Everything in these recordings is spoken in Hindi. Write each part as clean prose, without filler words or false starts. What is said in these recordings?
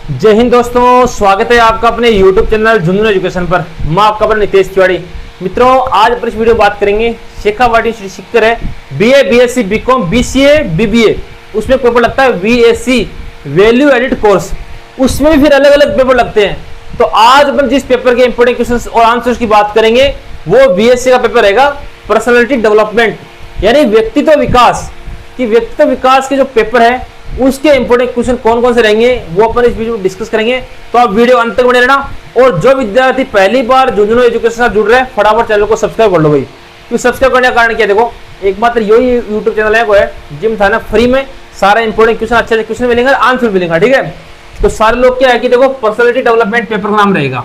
जय हिंद दोस्तों, स्वागत है आपका अपने YouTube चैनल झुंझुनू एजुकेशन पर। मैं आपका अपना नितेश तिवारी। मित्रों, आज पर इस वीडियो में बात करेंगे शेखावाटी शिक्षक है BA, BSc, BCom, BCA, BBA। उसमें पेपर लगता है VAC, वैल्यू एडिड कोर्स। उसमें भी फिर अलग अलग पेपर लगते हैं। तो आज अपन जिस पेपर के इंपोर्टेंट क्वेश्चंस और आंसर्स की बात करेंगे वो VSc का पेपर रहेगा, पर्सनैलिटी डेवलपमेंट, यानी व्यक्तित्व विकास। कि व्यक्तित्व विकास के जो पेपर है उसके इंपोर्टेंट क्वेश्चन कौन कौन से रहेंगे वो अपन इस वीडियो में डिस्कस करेंगे। तो आप वीडियो अंत तक बने रहना। और जो विद्यार्थी पहली बार झुंझुनू एजुकेशन से जुड़ रहे हैं, फटाफट चैनल को सब्सक्राइब कर लो भाई। क्योंकि सब्सक्राइब करने का कारण क्या, देखो एकमात्र यही यूट्यूब चैनल है वो है जिम था ना, फ्री में सारा इंपोर्टेंट क्वेश्चन, अच्छे क्वेश्चन मिलेंगे, आंसर मिलेगा। ठीक है, तो सारे लोग क्या है कि देखो पर्सनैलिटी डेवलपमेंट पेपर का नाम रहेगा।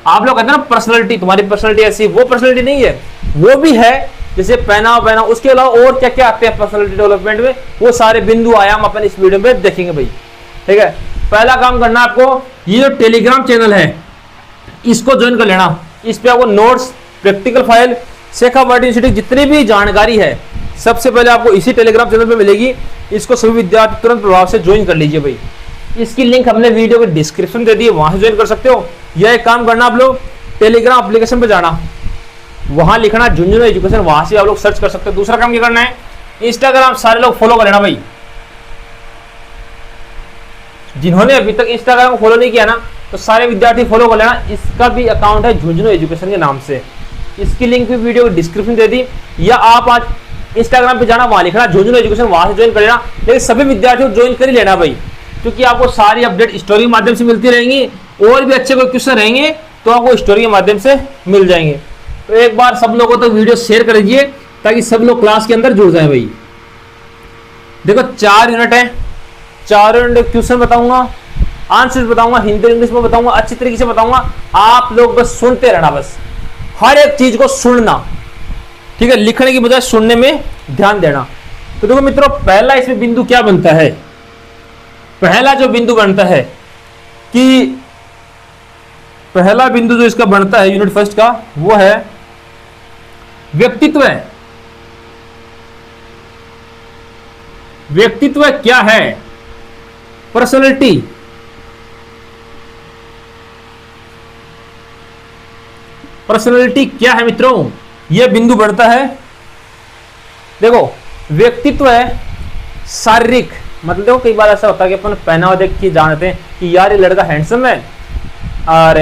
आप लोग कहते हैं ना पर्सनैलिटी, तुम्हारी पर्सनैलिटी ऐसी, वो पर्सनैलिटी नहीं है, वो भी है जैसे पहनावा, उसके अलावा और क्या क्या आते हैं पर्सनैलिटी डेवलपमेंट में, वो सारे बिंदु आयाम अपन इस वीडियो में देखेंगे भाई। ठीक है, पहला काम करना आपको, ये जो टेलीग्राम चैनल है इसको ज्वाइन कर लेना। इस पे आपको notes, practical file, Shekhawati university जितनी भी जानकारी है सबसे पहले आपको इसी टेलीग्राम चैनल पे मिलेगी। इसको सभी विद्यार्थी तुरंत प्रभाव से ज्वाइन कर लीजिए भाई। इसकी लिंक हमने वीडियो के डिस्क्रिप्शन दे दी है, वहां से ज्वाइन कर सकते हो। यह एक काम करना, आप लोग टेलीग्राम एप्लीकेशन पे जाना, वहां लिखना झुंझुनू एजुकेशन, वहां से आप लोग सर्च कर सकते हो। दूसरा काम क्या करना है, इंस्टाग्राम सारे लोग फॉलो कर लेना भाई। जिन्होंने अभी तक इंस्टाग्राम को फॉलो नहीं किया ना, तो सारे विद्यार्थी फॉलो कर लेना। इसका भी अकाउंट है झुंझुनू एजुकेशन के नाम से। इसकी लिंक भी वीडियो को डिस्क्रिप्शन दे दी, या आप आज इंस्टाग्राम पे जाना, वहां लिखना झुंझुनू एजुकेशन, वहां से ज्वाइन कर लेना। लेकिन सभी विद्यार्थियों को ज्वाइन कर ही लेना भाई, क्योंकि आपको सारी अपडेट स्टोरी के माध्यम से मिलती रहेंगी। और भी अच्छे कोई क्वेश्चन रहेंगे तो आपको स्टोरी के माध्यम से मिल जाएंगे। तो एक बार सब लोगों तक वीडियो शेयर कर दीजिए ताकि सब लोग क्लास के अंदर जुड़ जाए भाई। देखो 4 यूनिट है, 4 यूनिट क्वेश्चन बताऊंगा, आंसर बताऊंगा, हिंदी इंग्लिश में बताऊंगा, अच्छी तरीके से बताऊंगा। आप लोग बस सुनते रहना, बस हर एक चीज को सुनना। ठीक है, लिखने की बजाय सुनने में ध्यान देना। तो देखो मित्रों, पहला इसमें बिंदु क्या बनता है, पहला जो बिंदु बनता है कि पहला बिंदु जो इसका बनता है यूनिट फर्स्ट का, वो है व्यक्तित्व। व्यक्तित्व क्या है, पर्सनैलिटी। पर्सनैलिटी क्या है मित्रों, यह बिंदु बढ़ता है। देखो व्यक्तित्व है शारीरिक, मतलब देखो कई बार ऐसा होता है कि अपन पहनावा देख के जानते हैं कि यार ये लड़का हैंडसम है, और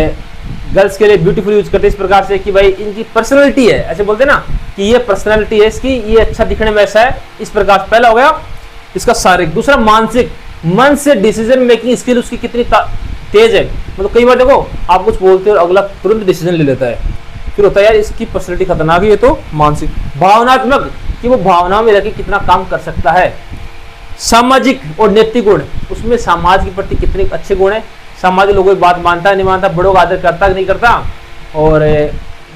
गर्ल्स के लिए ब्यूटीफुल यूज करते हैं इस प्रकार से कि भाई इनकी पर्सनैलिटी है, ऐसे बोलते हैं ना कि ये पर्सनैलिटी है इसकी, ये अच्छा दिखने में ऐसा है, इस प्रकार। पहला हो गया इसका शारीरिक। दूसरा मानसिक, मन से डिसीजन मेकिंग स्किल उसकी कितनी तेज है। मतलब कई बार देखो आप कुछ बोलते हो और अगला तुरंत डिसीजन ले लेता है, फिर होता है यार इसकी पर्सनैलिटी खतरनाक है। तो मानसिक। भावनात्मक, कि वो भावनाओं में रहकर कितना काम कर सकता है। सामाजिक और नैतिक गुण, उसमें समाज के प्रति कितने अच्छे गुण है, समाज के लोगों की बात मानता है नहीं मानता, बड़ों का आदर करता है नहीं करता, और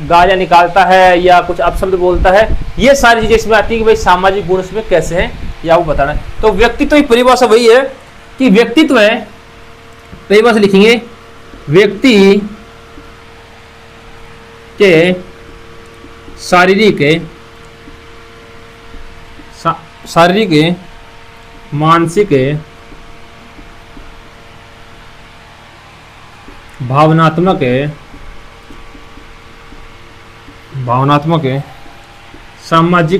गालियां निकालता है या कुछ अपशब्द बोलता है। ये सारी चीजें इसमें आती है कि भाई सामाजिक गुण इसमें कैसे हैं या वो बताना है। तो व्यक्तित्व की परिभाषा वही है कि व्यक्तित्व है, परिभाषा लिखेंगे, व्यक्ति के शारीरिक, मानसिक, भावनात्मक, सामाजिक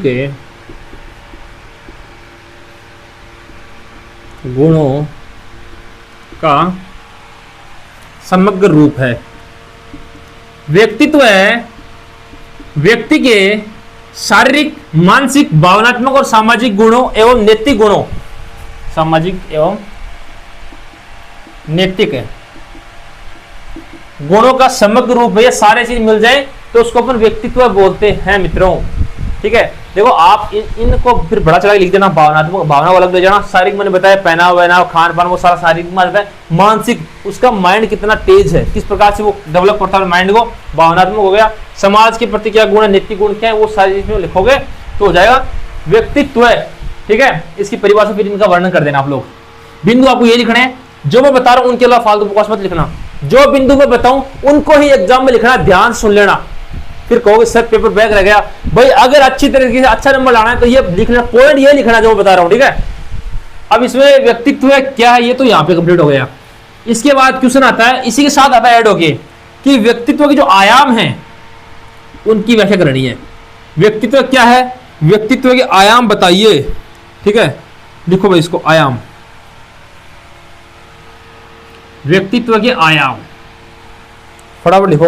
गुणों का समग्र रूप है। व्यक्तित्व है व्यक्ति के शारीरिक, मानसिक, भावनात्मक और सामाजिक गुणों एवं नैतिक गुणों, सामाजिक एवं नैतिक गुणों का समग्र रूप है। ये सारे चीज मिल जाए तो उसको अपन व्यक्तित्व बोलते हैं मित्रों। ठीक है, देखो आप इनको फिर बड़ा चढ़ा लिख देना। भावनात्मक, भावना को अलग ले जाना। शारीरिक मैंने बताया, पहनावा वहनावा, खान पान, वो सारा शारीरिक में आता है। मानसिक, उसका माइंड कितना तेज है, किस प्रकार से वो डेवलप करता है माइंड को। भावनात्मक हो गया। समाज के प्रति क्या गुण है, नैतिक गुण क्या है, वो सारी चीज में लिखोगे तो हो जाएगा व्यक्तित्व। ठीक है, इसकी परिभाषा फिर इनका वर्णन कर देना आप लोग। बिंदु आपको ये लिखना है, जो मैं बता रहा हूं उनके अलावा फालतू बकवास मत लिखना। जो बिंदु मैं बताऊं उनको ही एग्जाम में लिखना, ध्यान सुन लेना। फिर कहोगे सर पेपर बैक रह गया। भाई अगर अच्छी तरीके से अच्छा नंबर लाना है तो ये लिखना, पॉइंट ये लिखना जो मैं बता रहा हूं, ठीक है। अब इसमें व्यक्तित्व है क्या है, ये तो यहाँ पे कंप्लीट हो गया। इसके बाद क्वेश्चन आता है, इसी के साथ आता है ऐड होके, कि व्यक्तित्व के जो आयाम हैं उनकी व्याख्या करनी है। व्यक्तित्व क्या है, व्यक्तित्व के आयाम बताइए। ठीक है, लिखो भाई इसको, आयाम, व्यक्तित्व के आयाम, फटाफट लिखो,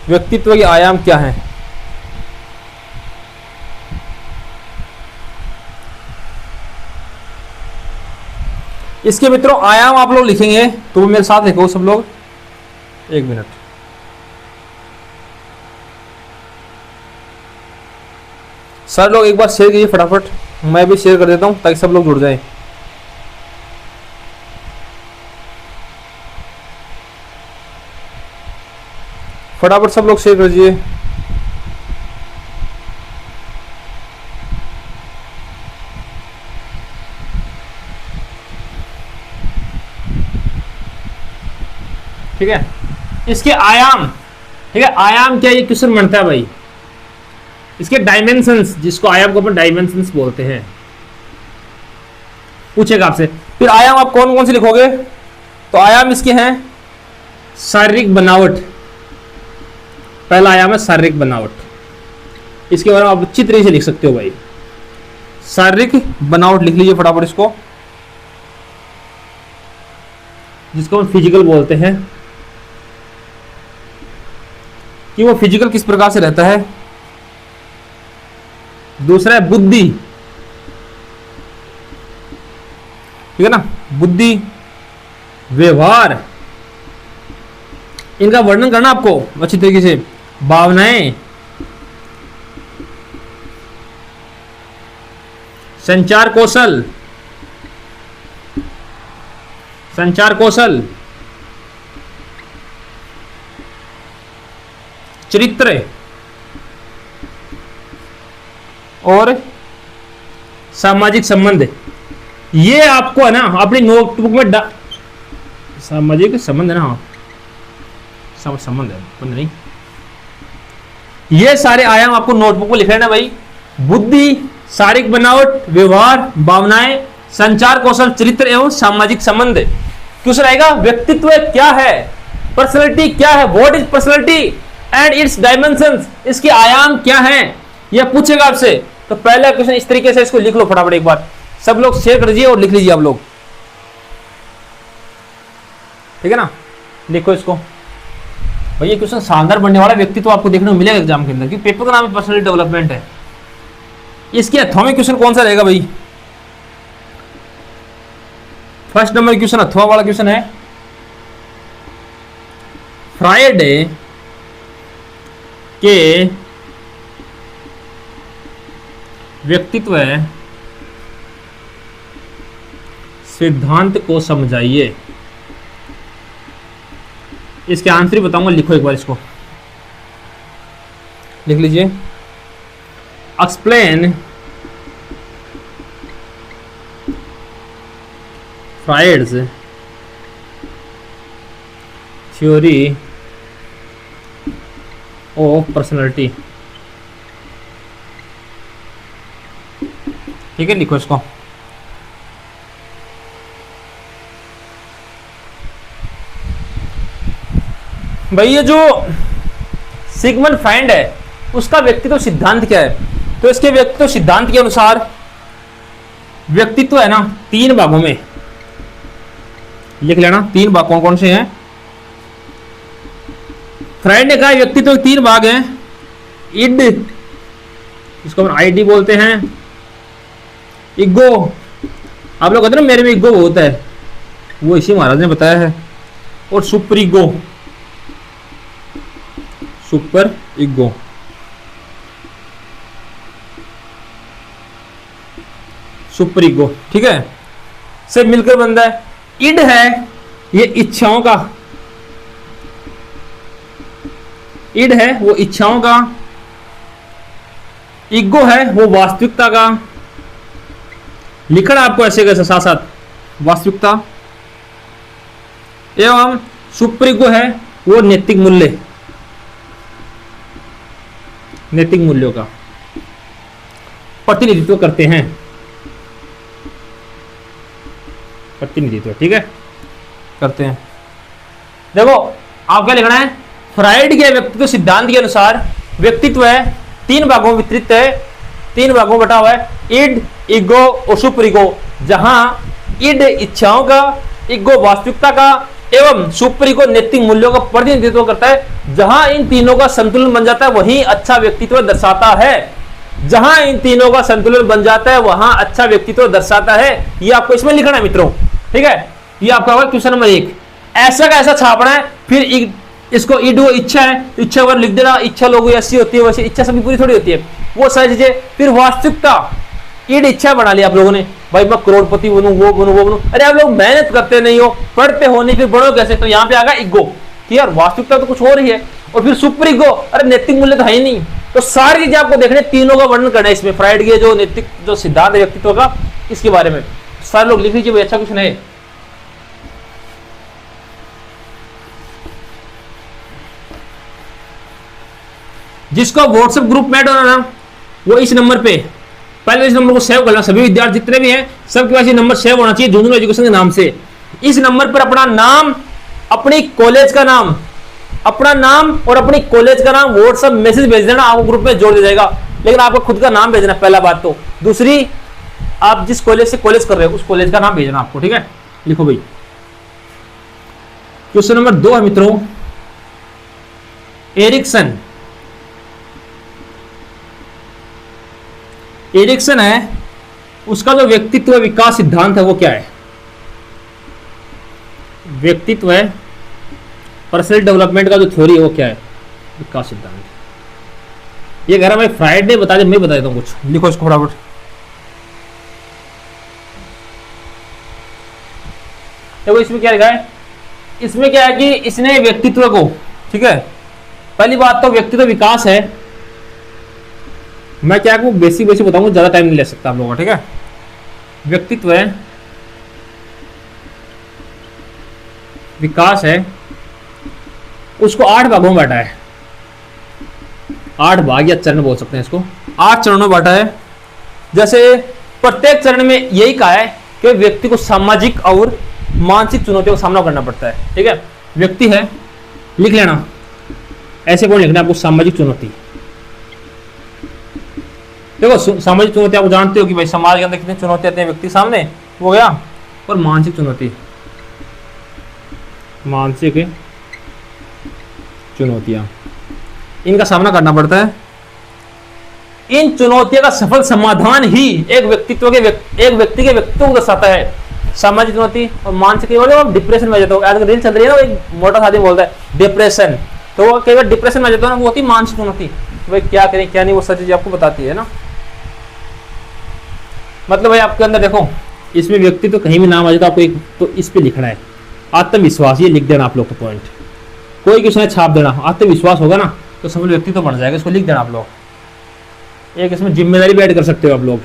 व्यक्तित्व के आयाम क्या है। इसके मित्रों आयाम आप लोग लिखेंगे तो मेरे साथ लिखो सब लोग, 1 मिनट। सर लोग एक बार शेयर कीजिए फटाफट, मैं भी शेयर कर देता हूं ताकि सब लोग जुड़ जाएं। फटाफट सब लोग शेयर कीजिए। ठीक है, इसके आयाम, ठीक है, आयाम क्या, ये क्वेश्चन बनता है भाई। इसके डायमेंशंस, जिसको आयाम को अपन डायमेंशंस बोलते हैं, पूछेगा आपसे। फिर आयाम आप कौन कौन से लिखोगे, तो आयाम इसके हैं शारीरिक बनावट, पहला आयाम है शारीरिक बनावट। इसके बारे में आप अच्छी तरीके से लिख सकते हो भाई, शारीरिक बनावट लिख लीजिए फटाफट इसको, जिसको हम फिजिकल बोलते हैं, कि वो फिजिकल किस प्रकार से रहता है। दूसरा है बुद्धि, ठीक है ना, बुद्धि, व्यवहार, इनका वर्णन करना आपको अच्छी तरीके से, भावनाएं, संचार कौशल, संचार कौशल, चरित्र और सामाजिक संबंध। ये आपको है ना अपनी नोटबुक में सामाजिक संबंध है ना, संबंध है बंद नहीं, ये सारे आयाम आपको नोटबुक में लिख लेना भाई। बुद्धि, शारीरिक बनावट, व्यवहार, भावनाएं, संचार कौशल, चरित्र एवं सामाजिक संबंध। क्वेश्चन आएगा व्यक्तित्व क्या है, पर्सनैलिटी क्या है, what is personality and it's dimensions, इसके आयाम क्या हैं, यह पूछेगा आपसे। तो पहला क्वेश्चन इस तरीके से इसको लिख लो फटाफट, एक बार सब लोग शेयर कर दीजिए और लिख लीजिए आप लोग, ठीक है ना, लिखो इसको भाई। ये क्वेश्चन शानदार बनने वाला, व्यक्तित्व आपको देखने को मिलेगा एग्जाम के अंदर, कि पेपर का नाम है पर्सनैलिटी डेवलपमेंट है। इसके अथवा में क्वेश्चन कौन सा रहेगा भाई, फर्स्ट नंबर क्वेश्चन अथवा वाला क्वेश्चन है, फ्रायड के व्यक्तित्व सिद्धांत को समझाइए। इसके आंसर ही बताऊंगा, लिखो एक बार इसको, लिख लीजिए। Explain Freud's theory of personality. ठीक है, लिखो इसको। भाई ये जो सिगमंड फ्रायड है उसका व्यक्तित्व सिद्धांत क्या है, तो इसके व्यक्तित्व सिद्धांत के अनुसार व्यक्तित्व है ना 3 भागों में, लिख लेना 3 भाग कौन कौन से हैं। फ्रायड ने कहा व्यक्तित्व के 3 भाग हैं, इड, इसको हम आईडी बोलते हैं, इगो, आप लोग कहते हैं ना मेरे में इगो बहुत है, वो इसी महाराज ने बताया है, और सुपर इगो, सुपर इगो। सुपर इगो, ठीक है, से मिलकर बनता है। इड है ये इच्छाओं का, इड है वो इच्छाओं का, इगो है वो वास्तविकता का, लिखना आपको ऐसे कैसे साथ साथ, वास्तविकता, एवं सुपर इगो है वो नैतिक मूल्य, नैतिक मूल्यों का प्रतिनिधित्व करते हैं, प्रतिनिधित्व, ठीक है। करते हैं। देखो आप क्या लिखना है, फ्राइड के व्यक्तित्व सिद्धांत के अनुसार व्यक्तित्व है 3 भागों में वितरित है, 3 भागों में बटा हुआ है, इड, ईगो और सुपर ईगो। जहां इड इच्छाओं का, ईगो वास्तविकता का एवं सुपर ईगो नैतिक मूल्यों का प्रतिनिधित्व करता है। जहां इन तीनों का संतुलन बन जाता है वही अच्छा व्यक्तित्व दर्शाता है। जहां इन तीनों का संतुलन बन जाता है वहां अच्छा व्यक्तित्व दर्शाता है। ये आपको इसमें लिखना है मित्रों, ठीक है। ये आपका होगा क्वेश्चन नंबर 1। ऐसा का ऐसा छापना है। फिर इसको ईडो इच्छा है, इच्छा पर लिख देना, इच्छा लोगों ऐसी होती है, वैसे इच्छा सभी पूरी थोड़ी होती है, वो सारी चीजें। फिर वास्तविकता, ईड इच्छा बना लिया आप लोगों ने, भाई मैं करोड़पति बनूं, वो बनूं, वो बनूं। अरे आप लोग मेहनत करते नहीं हो, पढ़ते हो नहीं, फिर बढ़ो कैसे? तो यहाँ पे आगा ईगो कि यार वास्तविकता तो कुछ हो रही है। और फिर सुपर ईगो, अरे नैतिक मूल्य तो है ही नहीं। तो सारी चीजें आपको देखने, तीनों का वर्णन करना है इसमें। फ्राइड के जो नैतिक जो सिद्धांत है व्यक्तित्व का, इसके बारे में सारे लोग लिख लीजिए भाई, अच्छा क्वेश्चन है। जिसको व्हाट्सएप ग्रुप में ऐड होना ना, वो इस नंबर पे पहले इस नंबर को सेव करना। सभी विद्यार्थी जितने भी हैं सबके पास ये नंबर सेव होना चाहिए झुंझुनू एजुकेशन के नाम से। इस नंबर पर अपना नाम, अपनी कॉलेज का नाम, अपना नाम और अपनी कॉलेज का नाम व्हाट्सएप मैसेज भेज देना, आपको ग्रुप में जोड़ दिया जाएगा। लेकिन आपको खुद का नाम भेजना पहला बात तो। दूसरी, आप जिस कॉलेज से कॉलेज कर रहे हो उस कॉलेज का नाम भेजना आपको, ठीक है। लिखो भाई। क्वेश्चन नंबर 2 है मित्रों, एरिक्सन। एरिक्सन है, उसका जो व्यक्तित्व विकास सिद्धांत है वो क्या है? व्यक्तित्व है, पर्सनल डेवलपमेंट का जो थ्योरी है वो क्या है? विकास सिद्धांत। ये कह रहा भाई फ्राइड ने बता दे, मैं बता देता हूं कुछ। लिखो इसको फटाफट। देखो इसमें क्या लिखा है, इसमें क्या है कि इसने व्यक्तित्व को, ठीक है, पहली बात तो व्यक्तित्व विकास है। मैं क्या आपको बेसिक बताऊंगा, ज्यादा टाइम नहीं ले सकता आप लोगों का, ठीक है। व्यक्तित्व है, विकास है, उसको 8 भागों में बांटा है। 8 भाग या चरण बोल सकते हैं इसको, 8 चरणों में बांटा है। जैसे प्रत्येक चरण में यही कहा है कि व्यक्ति को सामाजिक और मानसिक चुनौतियों का सामना करना पड़ता है, ठीक है। व्यक्ति है, लिख लेना, ऐसे कौन लिखना है आपको, सामाजिक चुनौती। देखो सामाजिक चुनौती आप जानते हो कि भाई समाज के अंदर कितनी चुनौती आती है व्यक्ति सामने, हो गया। और मानसिक चुनौती, मानसिक चुनौतियां, इनका सामना करना पड़ता है। इन चुनौतियों का सफल समाधान ही एक व्यक्ति के व्यक्तित्व को दर्शाता है। सामाजिक चुनौती और मानसिक, डिप्रेशन में जाता है। रील चल रही है ना, एक मोटा आदमी बोलता है डिप्रेशन, तो वो कई बार डिप्रेशन में जाता है ना, वो होती है मानसिक चुनौती। भाई क्या करें क्या नहीं, वो सब चीजें आपको बताती है ना। मतलब भाई आपके अंदर देखो, इसमें व्यक्ति तो कहीं भी नाम आ जाता है, आपको एक तो इस पे लिखना है आत्मविश्वास। ये लिख देना आप लोग को पॉइंट, कोई किसी ने छाप देना। आत्मविश्वास होगा ना तो समझ व्यक्ति तो बन जाएगा, इसको लिख देना आप लोग। एक इसमें जिम्मेदारी भी ऐड कर सकते हो आप लोग।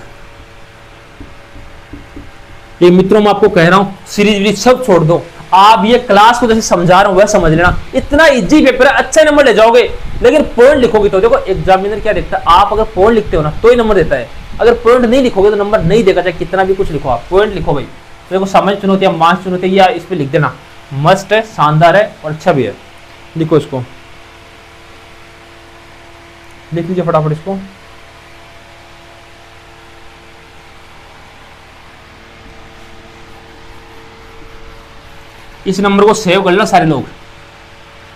ये मित्रों मैं आपको कह रहा हूं, सीरीज सब छोड़ दो, आप ये क्लास को जैसे समझा रहा हूं वह समझ लेना। इतना इजी पेपर है, अच्छे नंबर ले जाओगे। लेकिन पॉइंट लिखोगे तो देखो एग्जामिनर क्या देखता है, आप अगर पॉइंट लिखते हो ना तो ही नंबर देता है। अगर पॉइंट नहीं लिखोगे तो नंबर नहीं देगा, चाहे कितना भी कुछ लिखो। आप पॉइंट लिखो भाई। तो देखो सामाजिक चुनौतियां, मानसिक चुनौतियां, या इस पे लिख देना, मस्ट है, शानदार है और अच्छा भी है। लिखो इसको, लिख लीजिए फटाफट इसको। इस नंबर को सेव कर लेना सारे लोग,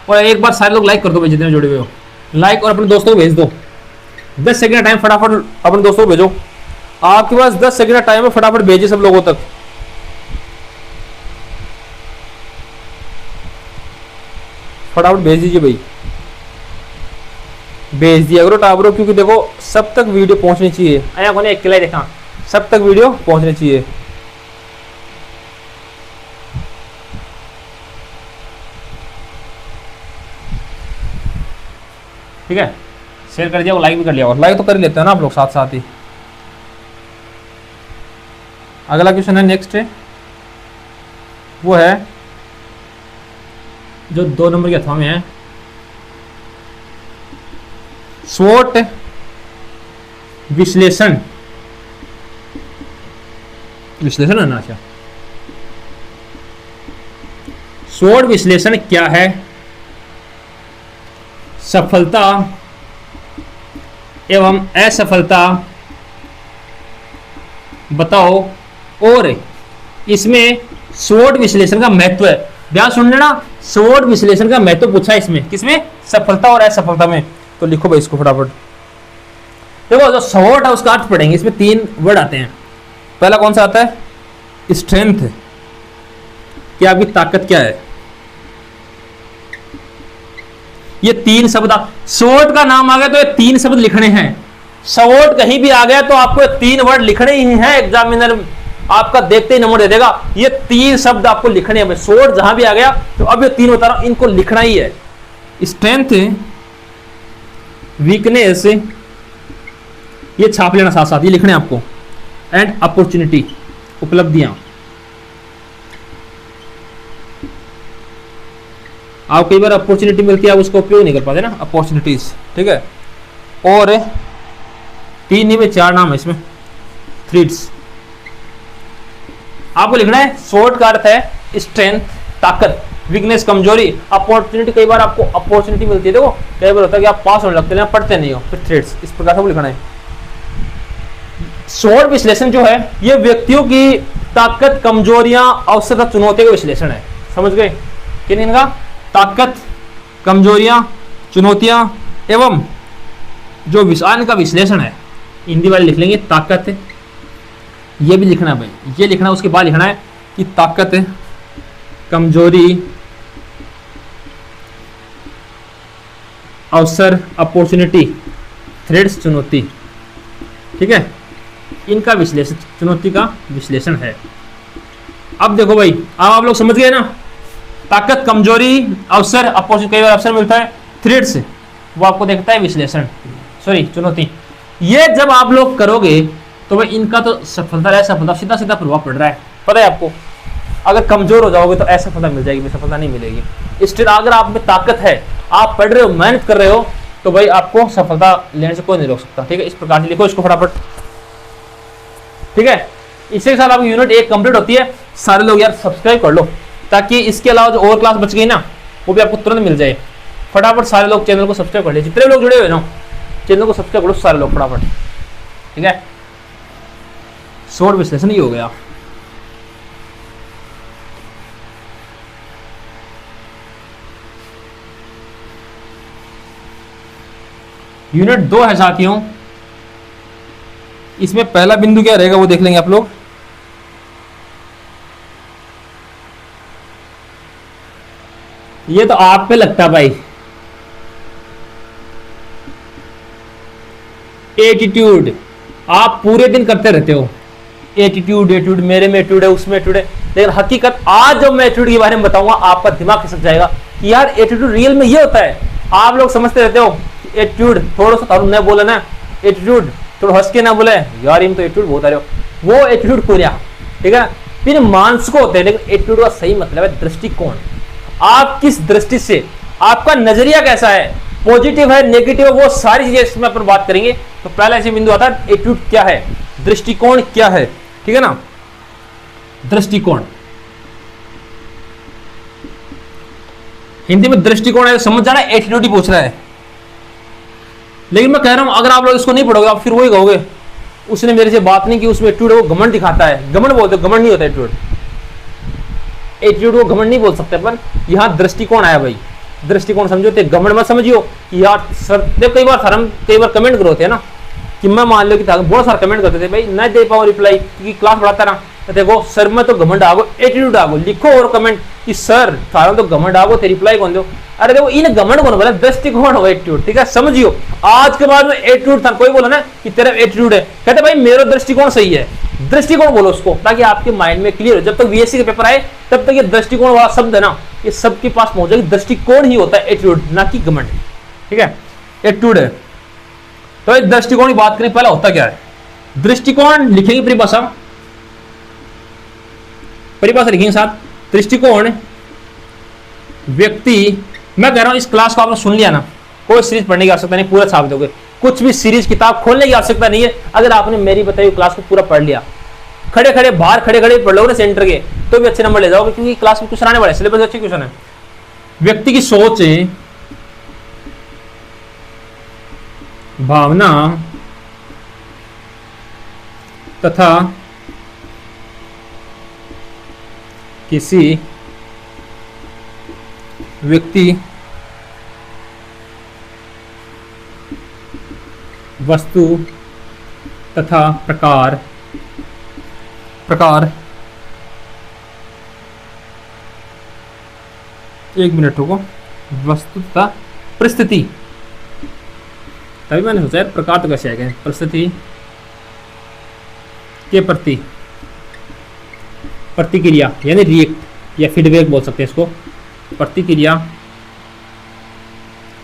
और एक बार सारे लोग लाइक कर दो भाई, जितने जुड़े हुए हो लाइक, और अपने दोस्तों को भेज दो। 10 सेकंड टाइम, फटाफट अपने दोस्तों को भेजो। आपके पास 10 सेकंड टाइम है, फटाफट भेजिए सब लोगों तक। फटाफट भेज दीजिए भाई, भेज दिया करो टाबरो, क्योंकि देखो सब तक वीडियो पहुंचनी चाहिए। आया कोने अकेला ही देखा, सब तक वीडियो पहुंचनी चाहिए। ठीक है, शेयर कर दिया, लाइक भी कर लिया, और लाइक तो कर ही लेते हैं ना आप लोग साथ साथ ही। अगला क्वेश्चन है, नेक्स्ट है, वो है जो 2 नंबर के अथवा में है, स्वोट विश्लेषण। विश्लेषण है ना, अच्छा। SWOT विश्लेषण क्या है, सफलता एवं असफलता बताओ, और इसमें SWOT विश्लेषण का महत्व है। ध्यान सुन लेना, SWOT विश्लेषण का महत्व पूछा है इसमें, किसमें, सफलता और असफलता में। तो लिखो भाई इसको फटाफट। देखो जो SWOT है उसका अर्थ पढ़ेंगे, इसमें 3 वर्ड आते हैं। पहला कौन सा आता है, स्ट्रेंथ, कि आपकी ताकत क्या है। ये 3 शब्द, SWOT का नाम आ गया तो ये 3 शब्द लिखने हैं। SWOT कहीं भी आ गया तो आपको 3 वर्ड लिखने ही हैं। एग्जामिनर आपका देखते ही नंबर दे देगा। ये 3 शब्द आपको लिखने हैं। SWOT जहां भी आ गया तो अब ये 3 बता रहा हूं, इनको लिखना ही है। स्ट्रेंथ, वीकनेस, ये छाप लेना साथ साथ, ये लिखने हैं आपको। एंड अपॉर्चुनिटी, उपलब्धियां। आप कई बार अपॉर्चुनिटी मिलती है, आप उसको उपयोग नहीं कर पाते ना, अपॉर्चुनिटीज, ठीक है। और 3 नहीं में 4 नाम है इसमें, थ्रेड्स आपको लिखना है। SWOT का अर्थ है स्ट्रेंथ, ताकत, वीकनेस, कमजोरी, अपॉर्चुनिटी। कई बार आपको अपॉर्चुनिटी मिलती है, देखो कई बार होता है कि आप पास होने लगते हैं, पढ़ते नहीं हो, फिर थ्रेड्स, इस प्रकार से लिखना है। SWOT विश्लेषण जो है ये व्यक्तियों की ताकत, कमजोरियां, अवसर, चुनौतियों का विश्लेषण है। समझ गए कि नहीं, इनका ताकत, कमजोरियां, चुनौतियां एवं जो विषय का विश्लेषण है। हिंदी वाले लिख लेंगे ताकत, ये भी लिखना है भाई, ये लिखना है। उसके बाद लिखना है कि ताकत, कमजोरी, अवसर, अपॉर्चुनिटी, थ्रेड्स, चुनौती, ठीक है। इनका विश्लेषण, चुनौती का विश्लेषण है। अब देखो भाई, अब आप लोग समझ गए ना, ताकत, कमजोरी, अवसर, अपॉर्चुनिटी, कई बार अवसर मिलता है, थ्रेड्स वो आपको देखता है विश्लेषण, सॉरी चुनौती। ये जब आप लोग करोगे तो भाई इनका तो सफलता असफलता सीधा सीधा प्रभाव पड़ रहा है, पता है आपको। अगर कमजोर हो जाओगे तो असफलता मिल जाएगी, सफलता नहीं मिलेगी। इसलिए अगर आप में ताकत है, आप पढ़ रहे हो, मेहनत कर रहे हो, तो भाई आपको सफलता लेने से कोई नहीं रोक सकता, ठीक है। इस प्रकार से लिखो इसको फटाफट, ठीक है। इसके साथ आपकी यूनिट 1 कंप्लीट होती है। सारे लोग यार सब्सक्राइब कर लो, ताकि इसके अलावा जो और क्लास बच गई ना वो भी आपको तुरंत मिल जाए। फटाफट सारे लोग चैनल को सब्सक्राइब कर ले, जितने लोग जुड़े हुए ना चैनल को सब्सक्राइब करो सारे लोग फटाफट, ठीक है। SWOT विश्लेषण ही हो गया। यूनिट 2 है साथियों, इसमें पहला बिंदु क्या रहेगा वो देख लेंगे आप लोग। ये तो आप पे लगता है भाई, एटीट्यूड। आप पूरे दिन करते रहते हो एटीट्यूड, एटीट्यूड, मेरे में एटीट्यूड है, उसमें एटीट्यूड है, लेकिन हकीकत आज जब मैं एटीट्यूड के बारे में बताऊंगा आपका दिमाग खिसक जाएगा कि यार एटीट्यूड रियल में ये होता है। आप लोग समझते रहते हो एटीट्यूड, थोड़ा सा तारुण ने बोला ना एटीट्यूड, थोड़ा हंस के ना बोले यार इन तो एटीट्यूड बहुत आ रहे हो, वो एटीट्यूड कोरिया, ठीक है। फिर मानसिक होते हैं, लेकिन एटीट्यूड का सही मतलब है दृष्टिकोण। आप किस दृष्टि से, आपका नजरिया कैसा है, पॉजिटिव है, नेगेटिव है, वो सारी चीजें इसमें अपन बात करेंगे। तो पहला ऐसे बिंदु आता है एटीट्यूड क्या है, दृष्टिकोण क्या है, ठीक है ना। दृष्टिकोण हिंदी में दृष्टिकोण है, समझ जाना, एटीट्यूड ही पूछ रहा है। लेकिन मैं कह रहा हूं अगर आप लोग इसको नहीं पढ़ोगे आप फिर वही कहोगे उसने मेरे से बात नहीं की, उसमें एटीट्यूड वो घमंड दिखाता है। घमंड बोलते, घमंड नहीं होता एटीट्यूड, एटीट्यूड को घमंड नहीं बोल सकते अपन। यहाँ दृष्टिकोण आया भाई, दृष्टिकोण समझो, तो घमंड मत समझियो कि यार सर। देखो कई बार हम कई बार कमेंट करो थे ना कि मैं मान लो कि बहुत सारे कमेंट करते थे भाई नहीं दे पाऊँ रिप्लाई क्योंकि क्लास बढ़ाता ना, तो देखो सर में तो घमंड आगो, एटीट्यूड आगो, लिखो और कमेंट कि सर थारा तो घमंड आगो, ते रिप्लाई कौन दो। अरे देखो इन घमंड कौन बोला, दृष्टिकोण हो एटीट्यूड, ठीक है, समझियो। आज के बाद में एटीट्यूड था, कोई बोला ना कि तेरा एटीट्यूड है, कहते भाई मेरा दृष्टिकोण सही है, दृष्टिकोण बोलो उसको, ताकि आपके माइंड में क्लियर हो। जब तक बीएससी के पेपर आए तब तक ये दृष्टिकोण वाला शब्द है ना ये सबके पास पहुंचेगा। दृष्टिकोण ही होता है एटीट्यूड, ना कि घमंड, ठीक है। एटीट्यूड है तो एक दृष्टिकोण की बात करें, पहला होता क्या है दृष्टिकोण, लिखेंगे परिभाषा, परिभाषा लिखेंगे साथ। दृष्टिकोण व्यक्ति, मैं कह रहा हूं इस क्लास को आपने सुन लिया ना, कोई सीरीज पढ़ने की आवश्यकता नहीं, पूरा छाप दोगे, कुछ भी सीरीज किताब खोलने की आवश्यकता नहीं है। अगर आपने मेरी बताई हुई क्लास को पूरा पढ़ लिया, खड़े खड़े बाहर खड़े खड़े पढ़ लोगे ना सेंटर के, तो भी अच्छे नंबर ले जाओगे, क्योंकि क्लास में क्वेश्चन आने वाले, सिलेबस अच्छे क्वेश्चन है। व्यक्ति की सोच, भावना तथा किसी व्यक्ति, वस्तु तथा प्रकार एक मिनट रुको, वस्तु तथा परिस्थिति, तभी मैंने सोचा यार प्रकार तो कैसे आएगा, परिस्थिति के प्रति प्रतिक्रिया यानी रिएक्ट या फीडबैक बोल सकते हैं इसको, प्रतिक्रिया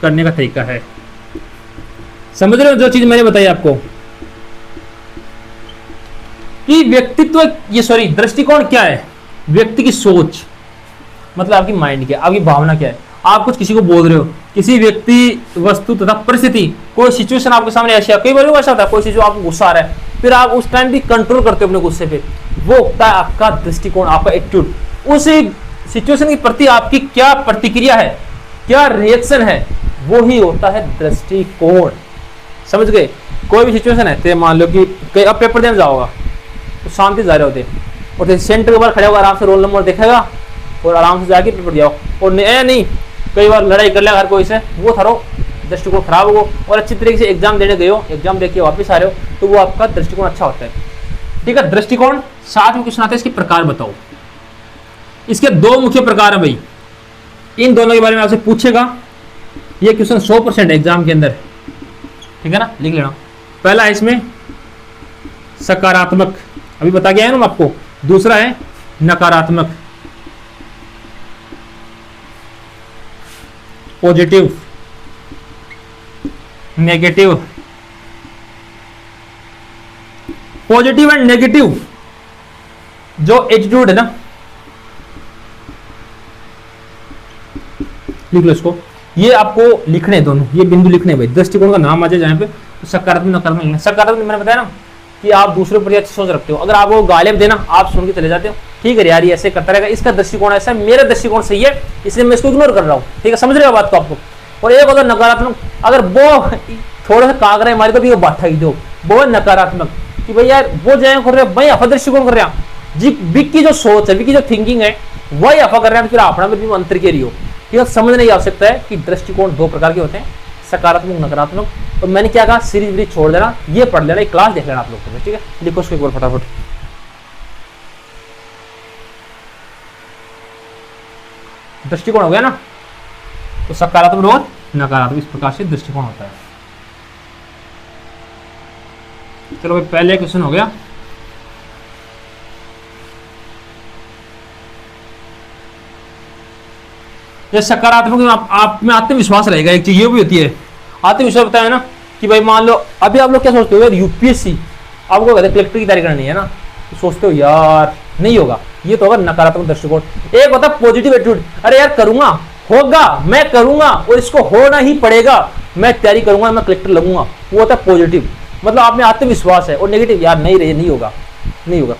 करने का तरीका है। समझ रहे हो जो चीज मैंने बताई आपको कि व्यक्तित्व, ये सॉरी दृष्टिकोण क्या है, व्यक्ति की सोच मतलब आपकी माइंड क्या है, आपकी भावना क्या है। आप कुछ किसी को बोल रहे हो, किसी व्यक्ति, वस्तु तथा परिस्थिति, कोई सिचुएशन आपके सामने ऐसी है, कई बार ऐसा होता है कोई चीज आपको गुस्सा आ रहा है, फिर आप उस टाइम भी कंट्रोल करते हो अपने गुस्से पे, वो होता है आपका दृष्टिकोण, आपका एटीट्यूड। उस सिचुएशन के प्रति आपकी क्या प्रतिक्रिया है, क्या रिएक्शन है, वो ही होता है दृष्टिकोण। समझ गए? कोई भी सिचुएशन है, मान लो कि अब पेपर देने जाओगा तो शांति जा रहे होते और सेंटर के ऊपर खड़े होकर आराम से रोल नंबर देखेगा और आराम से जाके पेपर दिया, और नहीं कई बार लड़ाई कर लिया हर कोई से, वो थारो दृष्टिकोण खराब हो। और अच्छी तरीके से एग्जाम देने गए हो, एग्जाम देके वापस आ रहे हो, तो वो आपका दृष्टिकोण अच्छा होता है। ठीक है, दृष्टिकोण। साथ में क्वेश्चन आते हैं इसके प्रकार बताओ। इसके दो मुख्य प्रकार है भाई, इन दोनों के बारे में आपसे पूछेगा। ये क्वेश्चन 100% एग्जाम के अंदर, ठीक है ना, लिख लेना। पहला है इसमें सकारात्मक, अभी बता गया है ना आपको। दूसरा है नकारात्मक, positive, negative. Positive and negative जो एटीट्यूड है ना, लिख लो इसको। ये आपको लिखने दोनों, ये बिंदु लिखने भाई, दृष्टिकोण का नाम आ जाए जहां पे, तो सकारात्मक नकारात्मक लिखना। सकारात्मक मैंने बताया ना कि आप दूसरे पर अच्छी सोच रखते हो, अगर आपको गालिब देना आप सुन के चले जाते हो, ठीक है यार ये ऐसे करता रहेगा, इसका दृष्टिकोण ऐसा है, मेरा दृष्टिकोण सही है इसलिए मैं इसको इग्नोर कर रहा हूँ। ठीक है, समझ रहे हो बात को आपको। और एक होता है नकारात्मक, अगर वो थोड़ा सा कागरे मारे तो भी वो बाठा ही दो, वो है नकारात्मक कि भाई यार वो जय कर रहे हो, भाई अफा दृष्टिकोण कर रहे हैं जी, बिक की जो सोच है, बिक की जो थिंकिंग है वही अफा कर रहे हैं, फिर अपना में भी अंतर के रही हो। ठीक है, समझने की आवश्यकता है कि दृष्टिकोण दो प्रकार के होते हैं, सकारात्मक नकारात्मक। तो मैंने क्या कहा, सीरीज भी छोड़ देना, ये पढ़ लेना, एक क्लास देख लेना आप लोग को। ठीक है, लिखो उसको एक बार फटाफट। दृष्टिकोण हो गया ना, तो सकारात्मक और नकारात्मक, इस प्रकार से दृष्टिकोण होता है। चलो भाई, पहले क्वेश्चन हो गया। ये सकारात्मक, आप में आत्मविश्वास रहेगा। एक चीज ये भी होती है, आत्मविश्वास बताया ना कि भाई मान लो अभी आप लोग क्या सोचते हो यार, यूपीएससी आपको कहते हैं कलेक्टर की तैयारी करनी है ना, तो सोचते हो यार नहीं होगा, ये तो होगा नकारात्मक दृष्टिकोण। एक होता है पॉजिटिव एटीट्यूड, अरे यार करूंगा, होगा, मैं करूंगा और इसको होना ही पड़ेगा, मैं तैयारी करूंगा, मैं कलेक्टर लगूंगा, वो होता है पॉजिटिव, मतलब आप में आत्मविश्वास है। और नेगेटिव, यार नहीं होगा, नहीं होगा।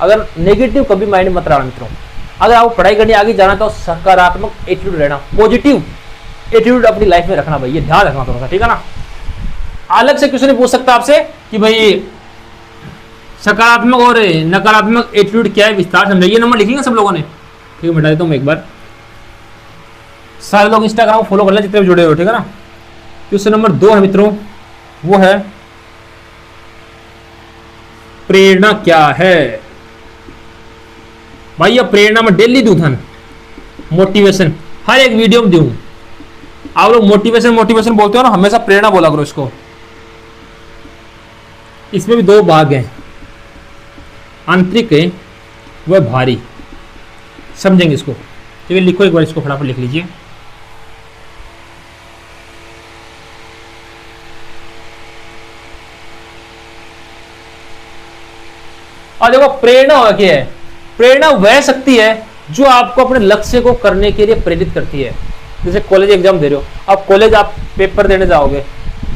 अगर नेगेटिव कभी माइंड में मत रखना मित्रों, अगर आपको पढ़ाई करनी आगे जाना तो सकारात्मक एटीट्यूड रहना, पॉजिटिव एटीट्यूड अपनी लाइफ में रखना भाई, ये ध्यान रखना थोड़ा सा, ठीक है ना। अलग से क्वेश्चन पूछ सकता आपसे कि भाई सकारात्मक और नकारात्मक एटीट्यूड क्या है, विस्तार समझाइए। ये नंबर लिखेंगे सब लोगों ने, ठीक है, मिटा देता हूँ मैं एक बार। सारे लोग इंस्टाग्राम फॉलो कर लें जितने भी जुड़े हो, ठीक है ना। क्वेश्चन नंबर 2 है मित्रों, वो है प्रेरणा क्या है। भाई ये प्रेरणा में डेली दूं था, मोटिवेशन हर एक वीडियो में दूं। आप लोग मोटिवेशन बोलते हो ना, हमेशा प्रेरणा बोला करो इसको। इसमें भी 2 भाग हैं, आंतरिक है वह भारी, समझेंगे इसको। ठीक है, लिखो एक बार इसको, फटाफट लिख लीजिए। और देखो प्रेरणा क्या है, प्रेरणा वह शक्ति है जो आपको अपने लक्ष्य को करने के लिए प्रेरित करती है। जैसे कॉलेज एग्जाम दे रहे हो, अब कॉलेज आप पेपर देने जाओगे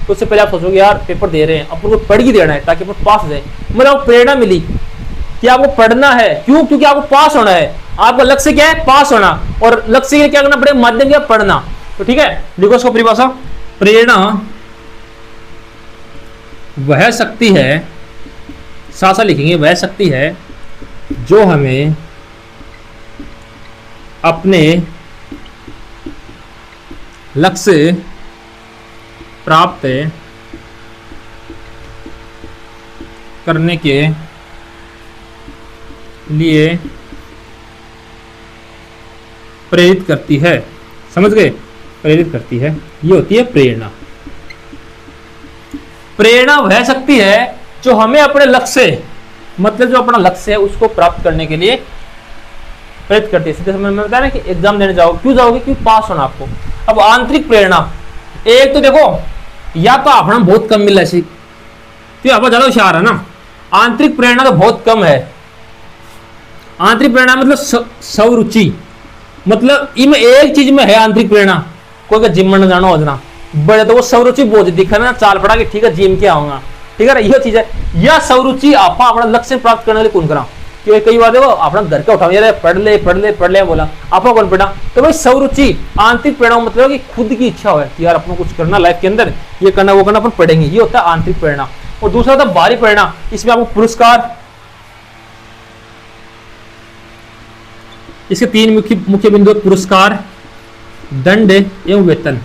तो उससे पहले आप सोचोगे यार पेपर दे रहे हैं, अपन को पढ़ ही देना है ताकि अपन पास हो जाए, मतलब प्रेरणा मिली कि आपको पढ़ना है। क्यों? क्योंकि आपको पास होना है। आपका लक्ष्य क्या है? पास होना। और लक्ष्य के लिए क्या करना पड़ेगा? माध्यम क्या? पढ़ना। तो ठीक है, देखो इसको परिभाषा, प्रेरणा वह शक्ति है, साथ साथ लिखेंगे, वह शक्ति है जो हमें अपने लक्ष्य प्राप्त करने के लिए प्रेरित करती है। समझ गए? प्रेरित करती है, ये होती है प्रेरणा। प्रेरणा वह शक्ति है जो हमें अपने लक्ष्य, मतलब जो अपना लक्ष्य है उसको प्राप्त करने के लिए प्रेरित करती है। सीधे समय में बताया ना कि एग्जाम देने जाओ, क्यों जाओगे? क्योंकि पास होना आपको। अब आंतरिक प्रेरणा, एक तो देखो, या तो अपना बहुत कम मिला सी, तो आप ज्यादा होशियार है ना। आंतरिक प्रेरणा तो बहुत कम है। आंतरिक प्रेरणा मतलब स्वरुचि, मतलब इनमें एक चीज में है आंतरिक प्रेरणा। कोई का जिम में जाना हो जाना बड़े, तो वो स्वरुचि बहुत दिखा ना, चाल पड़ा कि ठीक है जिम के आऊंगा, ठीक है ना, यह चीज है। या स्वरुचि आप अपना लक्ष्य प्राप्त करने के लिए कौन करा, कि कई बार देखो अपना घर का उठाओ, यार पढ़ ले बोला, आपको कौन पढ़ा? तो भाई स्वरुचि, आंतरिक प्रेरणा मतलब कि खुद की इच्छा हो कि यार अपना कुछ करना लाइफ के अंदर, ये करना वो करना, अपन पढ़ेंगे, ये होता है आंतरिक प्रेरणा। और दूसरा होता है बाहरी प्रेरणा, इसमें आपको पुरस्कार, इसके तीन मुख्य बिंदु, पुरस्कार, दंड एवं वेतन।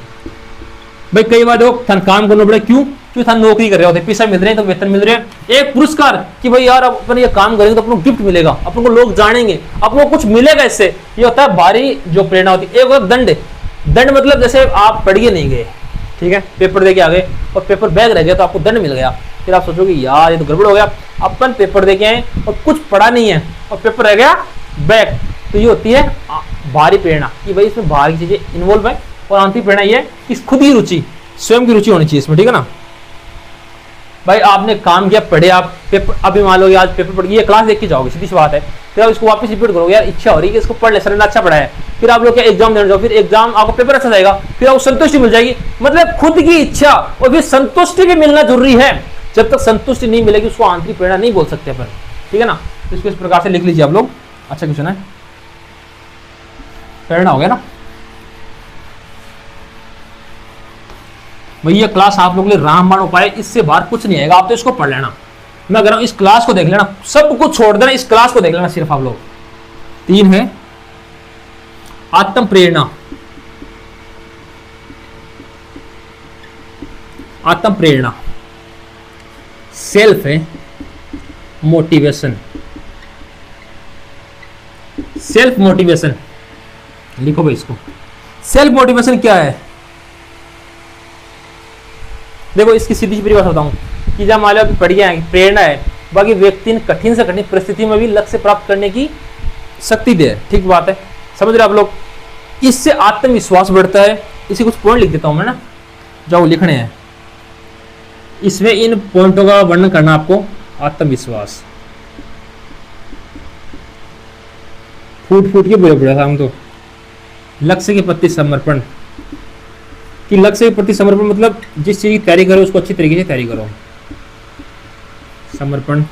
भाई कई बार देखो काम करना पड़े, क्यों? क्योंकि नौकरी कर रहे होते, पैसा मिल रहे हैं तो वेतन मिल रहे हैं। एक पुरस्कार कि भाई यार अपन ये काम करेंगे तो अपन को गिफ्ट मिलेगा, अपन को लोग जानेंगे, अपन को कुछ मिलेगा इससे, ये होता है बाहरी जो प्रेरणा होती है। एक होता है दंड। दंड मतलब जैसे आप पढ़िए नहीं गए, ठीक है, पेपर दे के आ गए और पेपर बैग रह गया तो आपको दंड मिल गया। फिर आप सोचोगे यार ये तो गड़बड़ हो गया, अपन पेपर दे के आए और कुछ पढ़ा नहीं है और पेपर रह गया बैग, तो ये होती है बाहरी प्रेरणा कि भाई इसमें बाहर की चीजें इन्वॉल्व है। और आंतरिक प्रेरणा ये है कि खुद की रुचि, स्वयं की रुचि होनी चाहिए इसमें, ठीक है ना। भाई आपने काम किया, पढ़े, आप पेपर, अभी मान लो आज पेपर पढ़, ये क्लास देख के जाओगे, सीधी सी बात है, फिर आप इसको वापस रिपीट करोगे, यार इच्छा हो रही है कि इसको पढ़ ले, सर ने अच्छा पढ़ा है, फिर आप लोग क्या एग्जाम देने जाओ, फिर एग्जाम आपको पेपर अच्छा जाएगा, फिर आपको संतुष्टि मिल जाएगी। मतलब खुद की इच्छा और फिर संतुष्टि भी मिलना जरूरी है। जब तक संतुष्टि नहीं मिलेगी उसको आंतरिक प्रेरणा नहीं बोल सकते अपन, ठीक है ना। तो इसको इस प्रकार से लिख लीजिए आप लोग। अच्छा क्वेश्चन है, प्रेरणा हो गया ना। भैया क्लास आप लोगों के लिए रामबाण उपाय, इससे बाहर कुछ नहीं आएगा, आप तो इसको पढ़ लेना। मैं कह रहा हूं इस क्लास को देख लेना, सब कुछ छोड़ देना, इस क्लास को देख लेना सिर्फ आप लोग। 3 है आत्म प्रेरणा। आत्म प्रेरणा, सेल्फ है मोटिवेशन। सेल्फ मोटिवेशन लिखो भाई इसको। सेल्फ मोटिवेशन क्या है? देखो इसकी सीधी सी परिभाषा बताऊं कि जब मान लो बढ़िया है, प्रेरणा है, बाकी व्यक्ति ने कठिन से कठिन परिस्थिति में भी लक्ष्य प्राप्त करने की शक्ति दे। ठीक बात है, समझ रहे आप लोग। इससे आत्मविश्वास बढ़ता है। इसी कुछ पॉइंट लिख देता हूं मैं ना, जो लिखने हैं इसमें, इन पॉइंटों का वर्णन करना आपको। आत्मविश्वास, फूट फूट के बुरे बुरा था हम तो। लक्ष्य के प्रति समर्पण, कि लक्ष्य के प्रति समर्पण मतलब जिस चीज की तैयारी करो उसको अच्छी तरीके से तैयारी करो। समर्पण,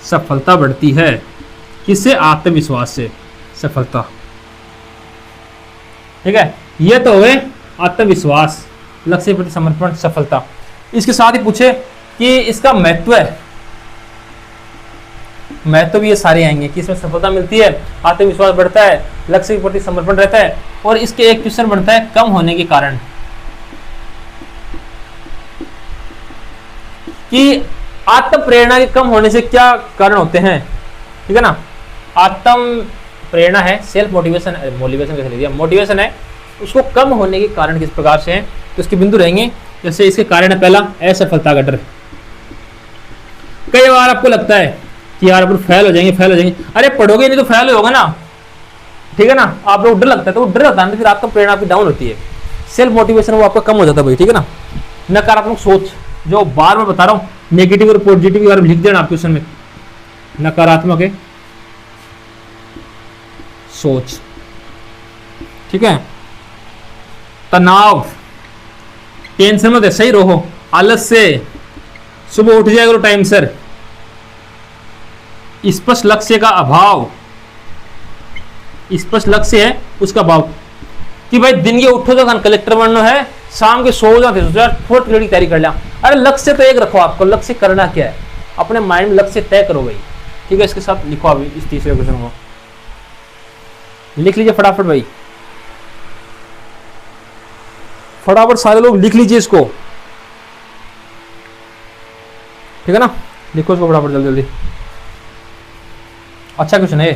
सफलता बढ़ती है किससे? आत्मविश्वास से सफलता। ठीक है, ये तो हुए आत्मविश्वास, लक्ष्य के प्रति समर्पण, सफलता। इसके साथ ही पूछे कि इसका महत्व है, महत्व भी ये सारे आएंगे कि इसमें सफलता मिलती है, आत्मविश्वास बढ़ता है, लक्ष्य के प्रति समर्पण रहता है। और इसके एक क्वेश्चन बनता है कम होने के कारण, कि आत्म प्रेरणा के कम होने से क्या कारण होते हैं। ठीक है ना, आत्म प्रेरणा है, सेल्फ मोटिवेशन, मोटिवेशन कैसे ले दिया, मोटिवेशन है, उसको कम होने के कारण किस प्रकार से है, तो इसके बिंदु रहेंगे। जैसे इसके कारण है पहला, असफलता का डर। कई बार आपको लगता है कि यार अपन फेल हो जाएंगे, फेल हो जाएंगे, अरे पढ़ोगे नहीं तो फेल होगा ना, ठीक है ना। आप लोग डर लगता है, तो वो डर होता है ना, फिर आपका प्रेरणा आपकी डाउन होती है। सेल्फ मोटिवेशन वो आपका कम हो जाता है भाई, ठीक है ना। नकारात्मक सोच, जो बार मैं बता रहा हूँ, नेगेटिव और पॉजिटिव बारे में लिख देना आप क्वेश्चन में। नकारात्मक है सोच, ठीक है। तनाव, टेंशन में सही रहो, आलस से, सुबह उठ जाएगा टाइम सर, स्पष्ट लक्ष्य का अभाव, स्पष्ट लक्ष्य है उसका अभाव, कि भाई दिन के उठो तो कलेक्टर बनना है, शाम के सो जाते फोर्थ ग्रेड की तैयारी कर लिया। अरे लक्ष्य तो एक रखो, आपको लक्ष्य करना क्या है, अपने माइंड में लक्ष्य तय करो भाई। ठीक है, इसके साथ लिखो अभी इस तीसरे क्वेश्चन को लिख लीजिए फटाफट भाई, फटाफट सारे लोग लिख लीजिए इसको। ठीक है ना, लिखो इसको फटाफट जल्दी जल्दी। अच्छा क्वेश्चन है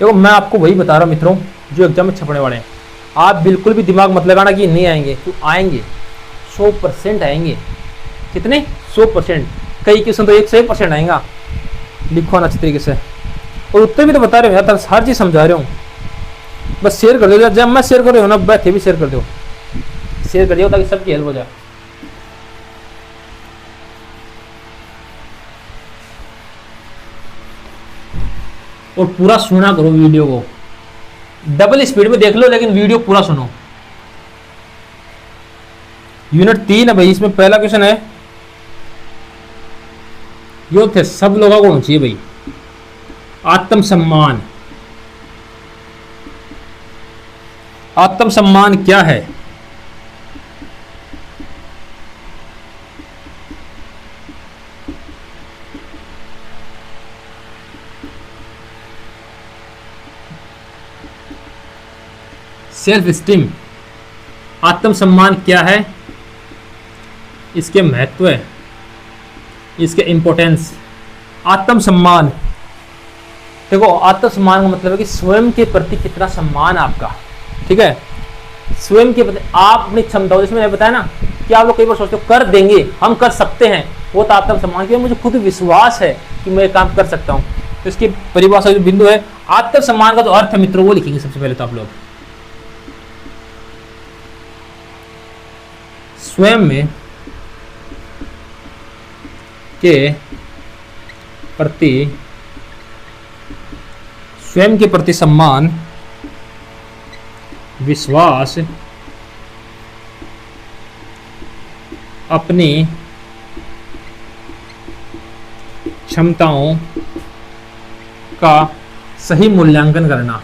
देखो, मैं आपको वही बता रहा हूं मित्रों जो एग्जाम में छपने वाले हैं। आप बिल्कुल भी दिमाग मत लगाना कि नहीं आएंगे, तो आएंगे 100% आएंगे। कितने 100%, कई क्वेश्चन तो 101% आएगा। लिखो ना अच्छी तरीके से, और उत्तर भी तो बता रहे हो यार, हर चीज समझा रहे हूँ। बस शेयर कर दो, जब मैं शेयर कर रही हूँ ना बैठे भी शेयर कर दो, शेयर कर दियो ताकि सबकी हेल्प हो जाए। और पूरा सुना करो वीडियो को, डबल स्पीड में देख लो लेकिन वीडियो पूरा सुनो। यूनिट 3 है भाई, इसमें पहला क्वेश्चन है, यो थे सब लोगों को होना चाहिए भाई, आत्मसम्मान। आत्मसम्मान क्या है? सेल्फ स्टीम, आत्मसम्मान क्या है, इसके महत्व है, इसके इंपॉर्टेंस। आत्मसम्मान देखो, आत्मसम्मान का मतलब है कि स्वयं के प्रति कितना सम्मान आपका। ठीक है, स्वयं के प्रति आप अपनी क्षमताओं, जैसे मैंने बताया ना कि आप लोग कई बार सोचते हो कर देंगे, हम कर सकते हैं, वो तो आत्मसम्मान की मुझे खुद विश्वास है कि मैं काम कर सकता हूँ। तो इसकी परिभाषा जो बिंदु है, आत्मसम्मान का जो अर्थ है मित्रों वो लिखेंगे सबसे पहले तो आप लोग। स्वयं में के प्रति, स्वयं के प्रति सम्मान, विश्वास, अपनी क्षमताओं का सही मूल्यांकन करना,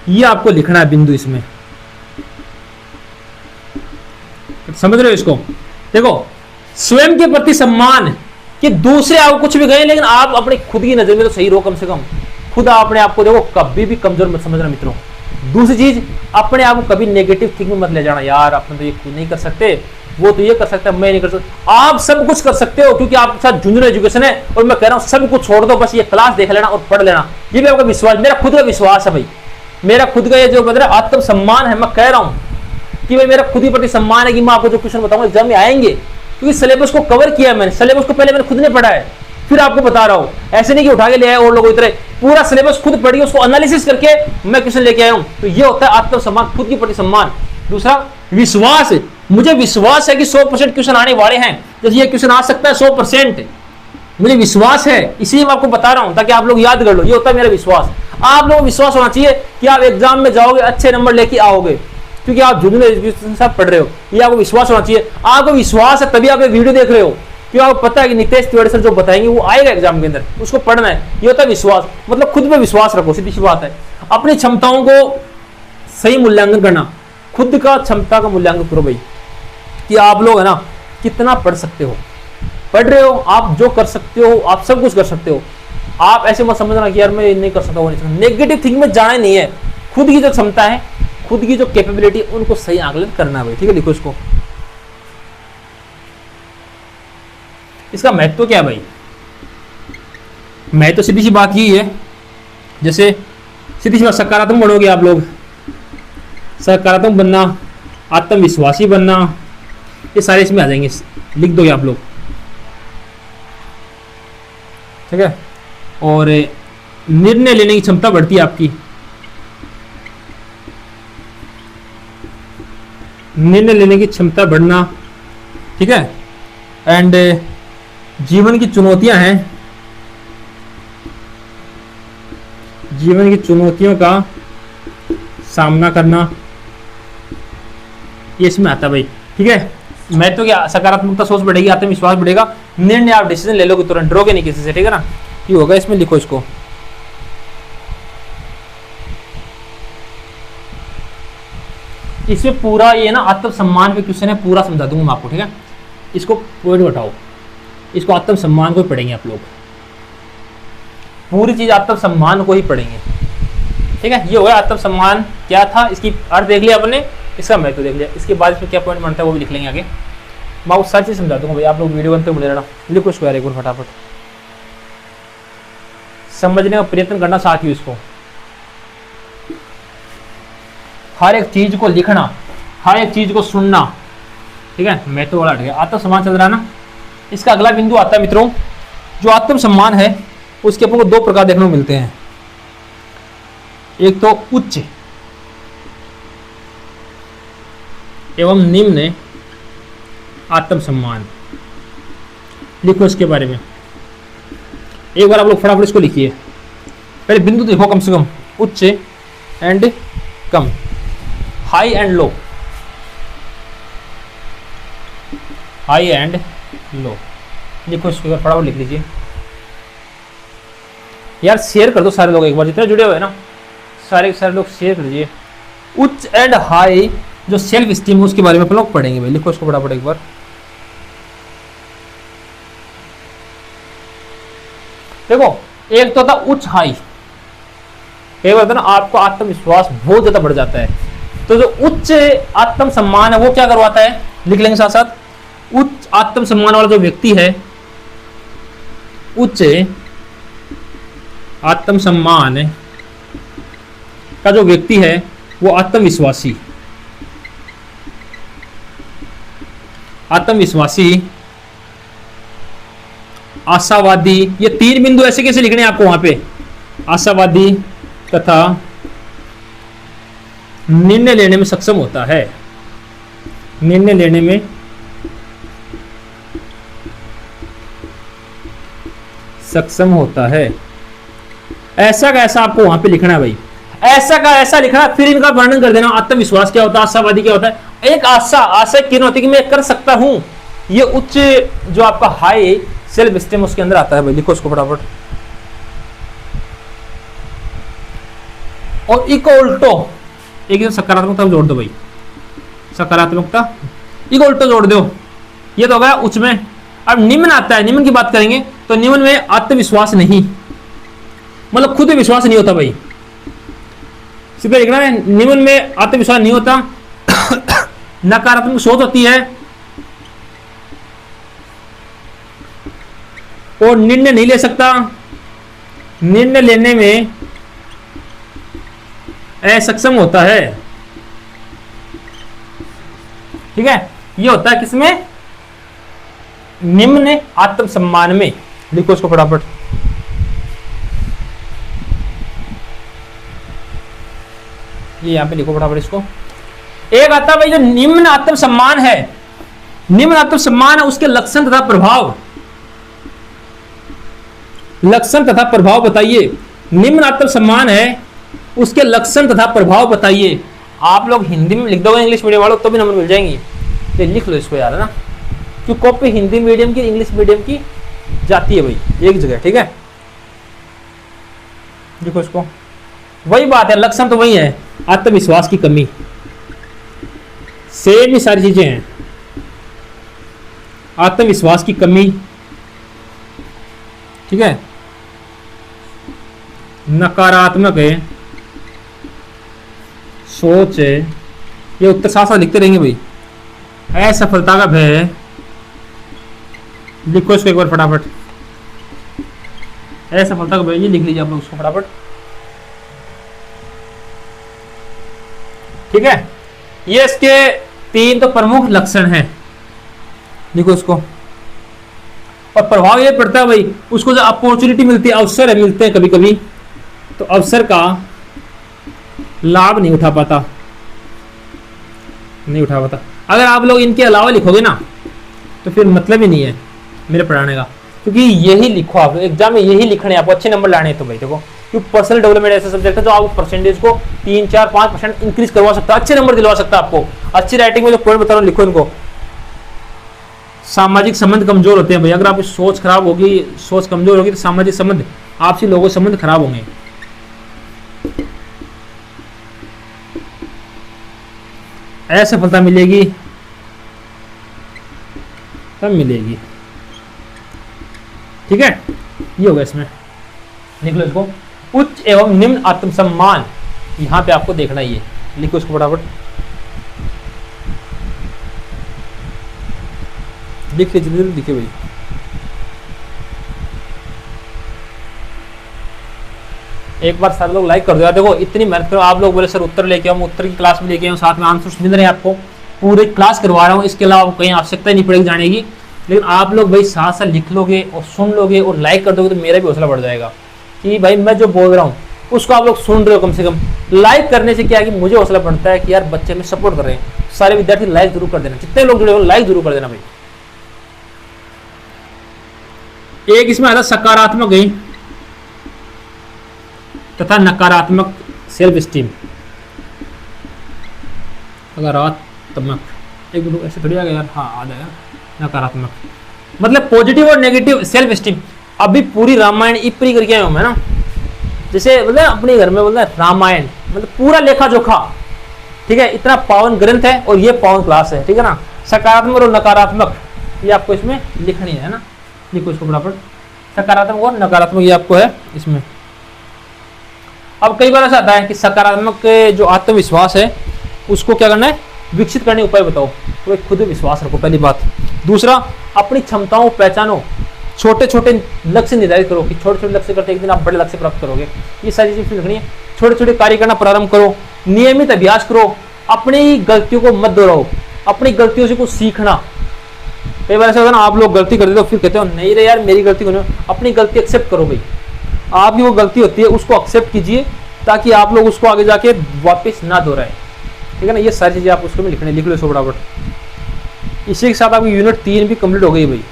ये आपको लिखना है बिंदु इसमें। समझ रहे हो इसको? देखो, स्वयं के प्रति सम्मान कि दूसरे आप कुछ भी कहें लेकिन आप अपनी खुद की नजर में तो सही रहो कम से कम। खुद अपने आप को देखो, कभी भी कमजोर मत समझना मित्रों। दूसरी चीज, अपने आप को कभी नेगेटिव थिंकिंग मत ले जाना, यार अपने तो ये खुद नहीं कर सकते, वो तो ये कर सकता है, मैं नहीं कर सकता। आप सब कुछ कर सकते हो क्योंकि आपके साथ झुंझुनू एजुकेशन है। और मैं कह रहा हूं सब कुछ छोड़ दो, बस ये क्लास देख लेना और पढ़ लेना। ये भी आपका विश्वास, मेरा खुद का विश्वास है भाई, मेरा खुद का ये जो मतलब आत्मसम्मान है। मैं कह रहा हूं कि भाई मेरा खुद ही प्रति सम्मान है कि मैं आपको जो क्वेश्चन बताऊंगा एग्जाम में आएंगे, क्योंकि सिलेबस को कवर किया मैंने। सिलेबस को पहले मैंने खुद ने पढ़ा है, फिर आपको बता रहा हूं। ऐसे नहीं कि उठा के ले आए और लोगों की तरह, पूरा सिलेबस खुद पढ़ी, उसको एनालिसिस करके मैं क्वेश्चन लेके आया हूं। तो ये होता है आत्मसम्मान, खुद के प्रति सम्मान। दूसरा, विश्वास। मुझे विश्वास है कि 100% क्वेश्चन आने वाले हैं, जैसे ये क्वेश्चन आ सकता है 100%, मुझे विश्वास है, इसलिए मैं आपको बता रहा हूं ताकि आप लोग याद कर लो। ये होता है मेरा विश्वास। आप लोगों को विश्वास होना चाहिए कि आप एग्जाम में जाओगे, अच्छे नंबर लेके आओगे, क्योंकि आप झुंझुनू एजुकेशन के साथ पढ़ रहे हो। ये आपको विश्वास होना चाहिए। आपको विश्वास है तभी आप ये वीडियो देख रहे हो, क्योंकि आपको पता है कि नितेश तिवारी सर जो बताएंगे वो आएगा एग्जाम के अंदर, उसको पढ़ना है। ये होता है विश्वास, मतलब खुद पे विश्वास रखो, सीधी सी बात है। अपनी क्षमताओं को सही मूल्यांकन करना, खुद का क्षमता का मूल्यांकन करो भाई, कि आप लोग है ना कितना पढ़ सकते हो, पढ़ रहे हो, आप जो कर सकते हो, आप सब कुछ कर सकते हो। आप ऐसे मत समझना कि यार मैं नहीं कर सकता, वो नहीं सकता। नेगेटिव थिंकिंग में जाना नहीं है। खुद की जो क्षमता है, खुद की जो कैपेबिलिटी, उनको सही आकलन करना भाई। ठीक है, लिखो इसको। इसका महत्व क्या है भाई? महत्व सीधी सी बात यही है, जैसे सीधी सी बात, सकारात्मक बनोगे आप लोग, सकारात्मक बनना, आत्मविश्वासी बनना, ये सारे इसमें आ जाएंगे, लिख दोगे आप लोग। ठीक है, और निर्णय लेने की क्षमता बढ़ती है आपकी, निर्णय लेने की क्षमता बढ़ना। ठीक है, एंड जीवन की चुनौतियां हैं, जीवन की चुनौतियों का सामना करना, ये इसमें आता है भाई। ठीक है, मैं तो क्या, सकारात्मकता सोच बढ़ेगी, आत्मविश्वास बढ़ेगा, निर्णय आप डिसीजन ले लोगे तुरंत, डरोगे नहीं किसी से। ठीक है ना, ये होगा, इसमें लिखो इसको। इसमें पूरा ये ना आत्मसम्मान पे क्वेश्चन है, पूरा समझा दूंगा मैं आपको, ठीक है। इसको पॉइंट उठाओ, इसको आत्मसम्मान को ही पढ़ेंगे आप लोग, पूरी चीज आत्मसम्मान को ही पढ़ेंगे, ठीक है। ये हो गया आत्मसम्मान क्या था, इसकी अर्थ देख लिया आपने, इसका महत्व देख लिया। इसके बाद इसमें क्या पॉइंट बनता है वो भी लिख लेंगे आगे। मैं वो सारी चीज समझा दूंगा भाई, आप लोग वीडियो बनते बने रहना। लिखो इसको यार एक बार फटाफट, समझने का प्रयत्न करना साथियों इसको। हर एक चीज को लिखना, हर एक चीज को सुनना, ठीक है। महत्व वाला हट गया, आत्मसम्मान चल रहा है ना। इसका अगला बिंदु आता है मित्रों, जो आत्मसम्मान है उसके अपन को दो प्रकार देखने को मिलते हैं। एक तो उच्च एवं निम्न आत्मसम्मान। लिखो इसके बारे में एक बार आप लोग फटाफट इसको लिखिए। पहले बिंदु देखो कम से कम, उच्च and come, high and low, high and low. लिखो इसको एक बार फटाफट लिख लीजिए यार, शेयर कर दो सारे लोग एक बार, जितने जुड़े हुए हैं ना सारे सारे लोग शेयर कर दीजिए। उच्च एंड हाई जो सेल्फ स्टीम है उसके बारे में अपन लोग पढ़ेंगे भाई। लिखो इसको फटाफट एक बार। देखो एक तो था उच्च हाई, एक बार ना आपको आत्मविश्वास बहुत ज्यादा बढ़ जाता है, तो जो उच्च आत्मसम्मान है वो क्या करवाता है, लिख लेंगे साथ साथ। उच्च आत्मसम्मान वाला जो व्यक्ति है, उच्च आत्मसम्मान का जो व्यक्ति है वो आत्मविश्वासी, आत्मविश्वासी, आशावादी, ये तीन बिंदु ऐसे कैसे लिखने हैं आपको वहां पे, आशावादी तथा निर्णय लेने में सक्षम होता है, निर्णय लेने में सक्षम होता है। ऐसा का ऐसा आपको वहां पे लिखना है भाई, ऐसा का ऐसा लिखना, फिर इनका वर्णन कर देना। आत्मविश्वास क्या होता है, आशावादी क्या होता है। एक आशा किन होती है कि मैं कर सकता हूं, ये उच्च जो आपका हाई सेल्फ स्टीम उसके अंदर आता है भाई। लिखो उसको फटाफट। और इको उल्टो, एक सकारात्मकता जोड़ दो भाई, सकारात्मकता इको उल्टो जोड़ दो, ये तो हो गया उच्च में। अब निम्न आता है, निम्न की बात करेंगे तो निम्न में आत्मविश्वास नहीं, मतलब खुद विश्वास नहीं होता भाई, सीधा लिखना है। निम्न में आत्मविश्वास नहीं होता, नकारात्मक सोच होती है और निर्णय नहीं ले सकता, निर्णय लेने में असक्षम होता है, ठीक है। ये होता है किसमें, निम्न आत्मसम्मान में। लिखो उसको फटाफट। ये यहां पे लिखो फटाफट इसको। एक आता भाई जो निम्न आत्मसम्मान है, निम्न आत्मसम्मान है उसके लक्षण तथा प्रभाव, लक्षण तथा प्रभाव बताइए। निम्न आत्मसम्मान है उसके लक्षण तथा प्रभाव बताइए। आप लोग हिंदी में लिख दोगे इंग्लिश मीडियम वालों तो भी नंबर मिल जाएंगे, तो लिख लो इसको यार, है ना, क्योंकि कॉपी हिंदी मीडियम की इंग्लिश मीडियम की जाती है भाई एक जगह, ठीक है। देखो इसको, वही बात है, लक्षण तो वही है, आत्मविश्वास की कमी, सेम ही सारी चीजें हैं। आत्मविश्वास की कमी, ठीक है, नकारात्मक है सोच है, ये उत्तर साफ साफ लिखते रहेंगे भाई। असफलता का भय है, लिखो इसको एक बार फटाफट। असफलता का भय, ये लिख लीजिए आप लोग उसको फटाफट, ठीक है। ये इसके तीन तो प्रमुख लक्षण हैं, लिखो इसको। और प्रभाव ये पड़ता है भाई, उसको जो अपॉर्चुनिटी मिलती है, अवसर मिलते हैं कभी कभी, तो अवसर का लाभ नहीं उठा पाता, नहीं उठा पाता। अगर आप लोग इनके अलावा लिखोगे ना तो फिर मतलब ही नहीं है मेरे पढ़ाने का, क्योंकि यही लिखो आप लोग एग्जाम में, यही लिखने आपको अच्छे नंबर लाने हैं। तो भाई देखो, क्योंकि पर्सनल डेवलपमेंट ऐसा सब्जेक्ट है जो आप परसेंटेज को 3, 4, 5% इंक्रीज करवा सकता है, अच्छे नंबर दिलवा सकता है आपको। अच्छी राइटिंग में जो पॉइंट बता रहा हूँ लिखो इनको, सामाजिक संबंध कमजोर होते हैं भाई। अगर आपकी सोच खराब होगी, सोच कमजोर होगी, तो सामाजिक संबंध, आपसी लोगों के संबंध खराब होंगे। असफलता मिलेगी, तब मिलेगी। ठीक है, ये होगा इसमें। लिख लो इसको, उच्च एवं निम्न आत्मसम्मान, यहां पे आपको देखना ही है। लिखो इसको फटाफट, लिख लीजिए, जल्दी लिखिए भाई। एक बार सारे लोग लाइक कर दो यार। देखो इतनी मेहनत करो, आप लोग बोले सर उत्तर लेके आओ, उत्तर की क्लास में लेके आऊँ, साथ में आंसर मिल रहे हैं आपको, पूरे क्लास करवा रहा हूँ, इसके अलावा कहीं आवश्यकता नहीं पड़ेगी जाने की। लेकिन आप लोग भाई साथ साथ लिख लोगे और सुन लोगे और लाइक कर दोगे तो मेरा भी हौसला बढ़ जाएगा कि भाई मैं जो बोल रहा हूँ उसको आप लोग सुन रहे हो। कम से कम लाइक करने से क्या है कि मुझे हौसला बढ़ता है कि यार बच्चे में सपोर्ट कर रहे हैं। सारे विद्यार्थी लाइक जरूर कर देना, जितने लोग जुड़े हो लाइक जरूर कर देना भाई। एक इसमें आता सकारात्मक ही तथा नकारात्मक सेल्फ स्टीम। सकारात्मक, एक मिनट ऐसे थोड़ी आ गया यार, हाँ आ जाएगा। नकारात्मक मतलब पॉजिटिव और नेगेटिव सेल्फ स्टीम। अभी पूरी रामायण इपरी करके आया हूं मैं ना, जैसे मतलब अपने घर में बोलते हैं रामायण, मतलब पूरा लेखा जोखा। ठीक है, इतना पावन ग्रंथ है और ये पावन क्लास है। ठीक है ना, सकारात्मक और नकारात्मक ये आपको इसमें लिखनी है ना। लिखो इसको फटाफट, सकारात्मक और नकारात्मक ये आपको है इसमें। अब कई बार ऐसा आता है कि सकारात्मक जो आत्मविश्वास है उसको क्या करना है, विकसित करने उपाय बताओ। तो एक खुद विश्वास रखो, पहली बात। दूसरा, अपनी क्षमताओं को पहचानो, छोटे छोटे लक्ष्य निर्धारित करो कि छोटे छोटे लक्ष्य करते एक दिन आप बड़े लक्ष्य प्राप्त करोगे। ये सारी चीजें लिखनी है। छोटे छोटे कार्य करना प्रारंभ करो, नियमित अभ्यास करो, अपनी गलतियों को मत दोहराओ, अपनी गलतियों से कुछ सीखना। कई बार ऐसा होता है ना, आप लोग गलती करते हो फिर कहते हो नहीं रे यार मेरी गलती क्यों। अपनी गलती एक्सेप्ट करो भाई, आपकी वो गलती होती है उसको एक्सेप्ट कीजिए ताकि आप लोग उसको आगे जाके वापस ना दोहराए। ठीक है ना, ये सारी चीजें आप उसको में लिखने, लिख लो इसको फटाफट। इसी के साथ आपकी यूनिट 3 भी कंप्लीट हो गई भाई।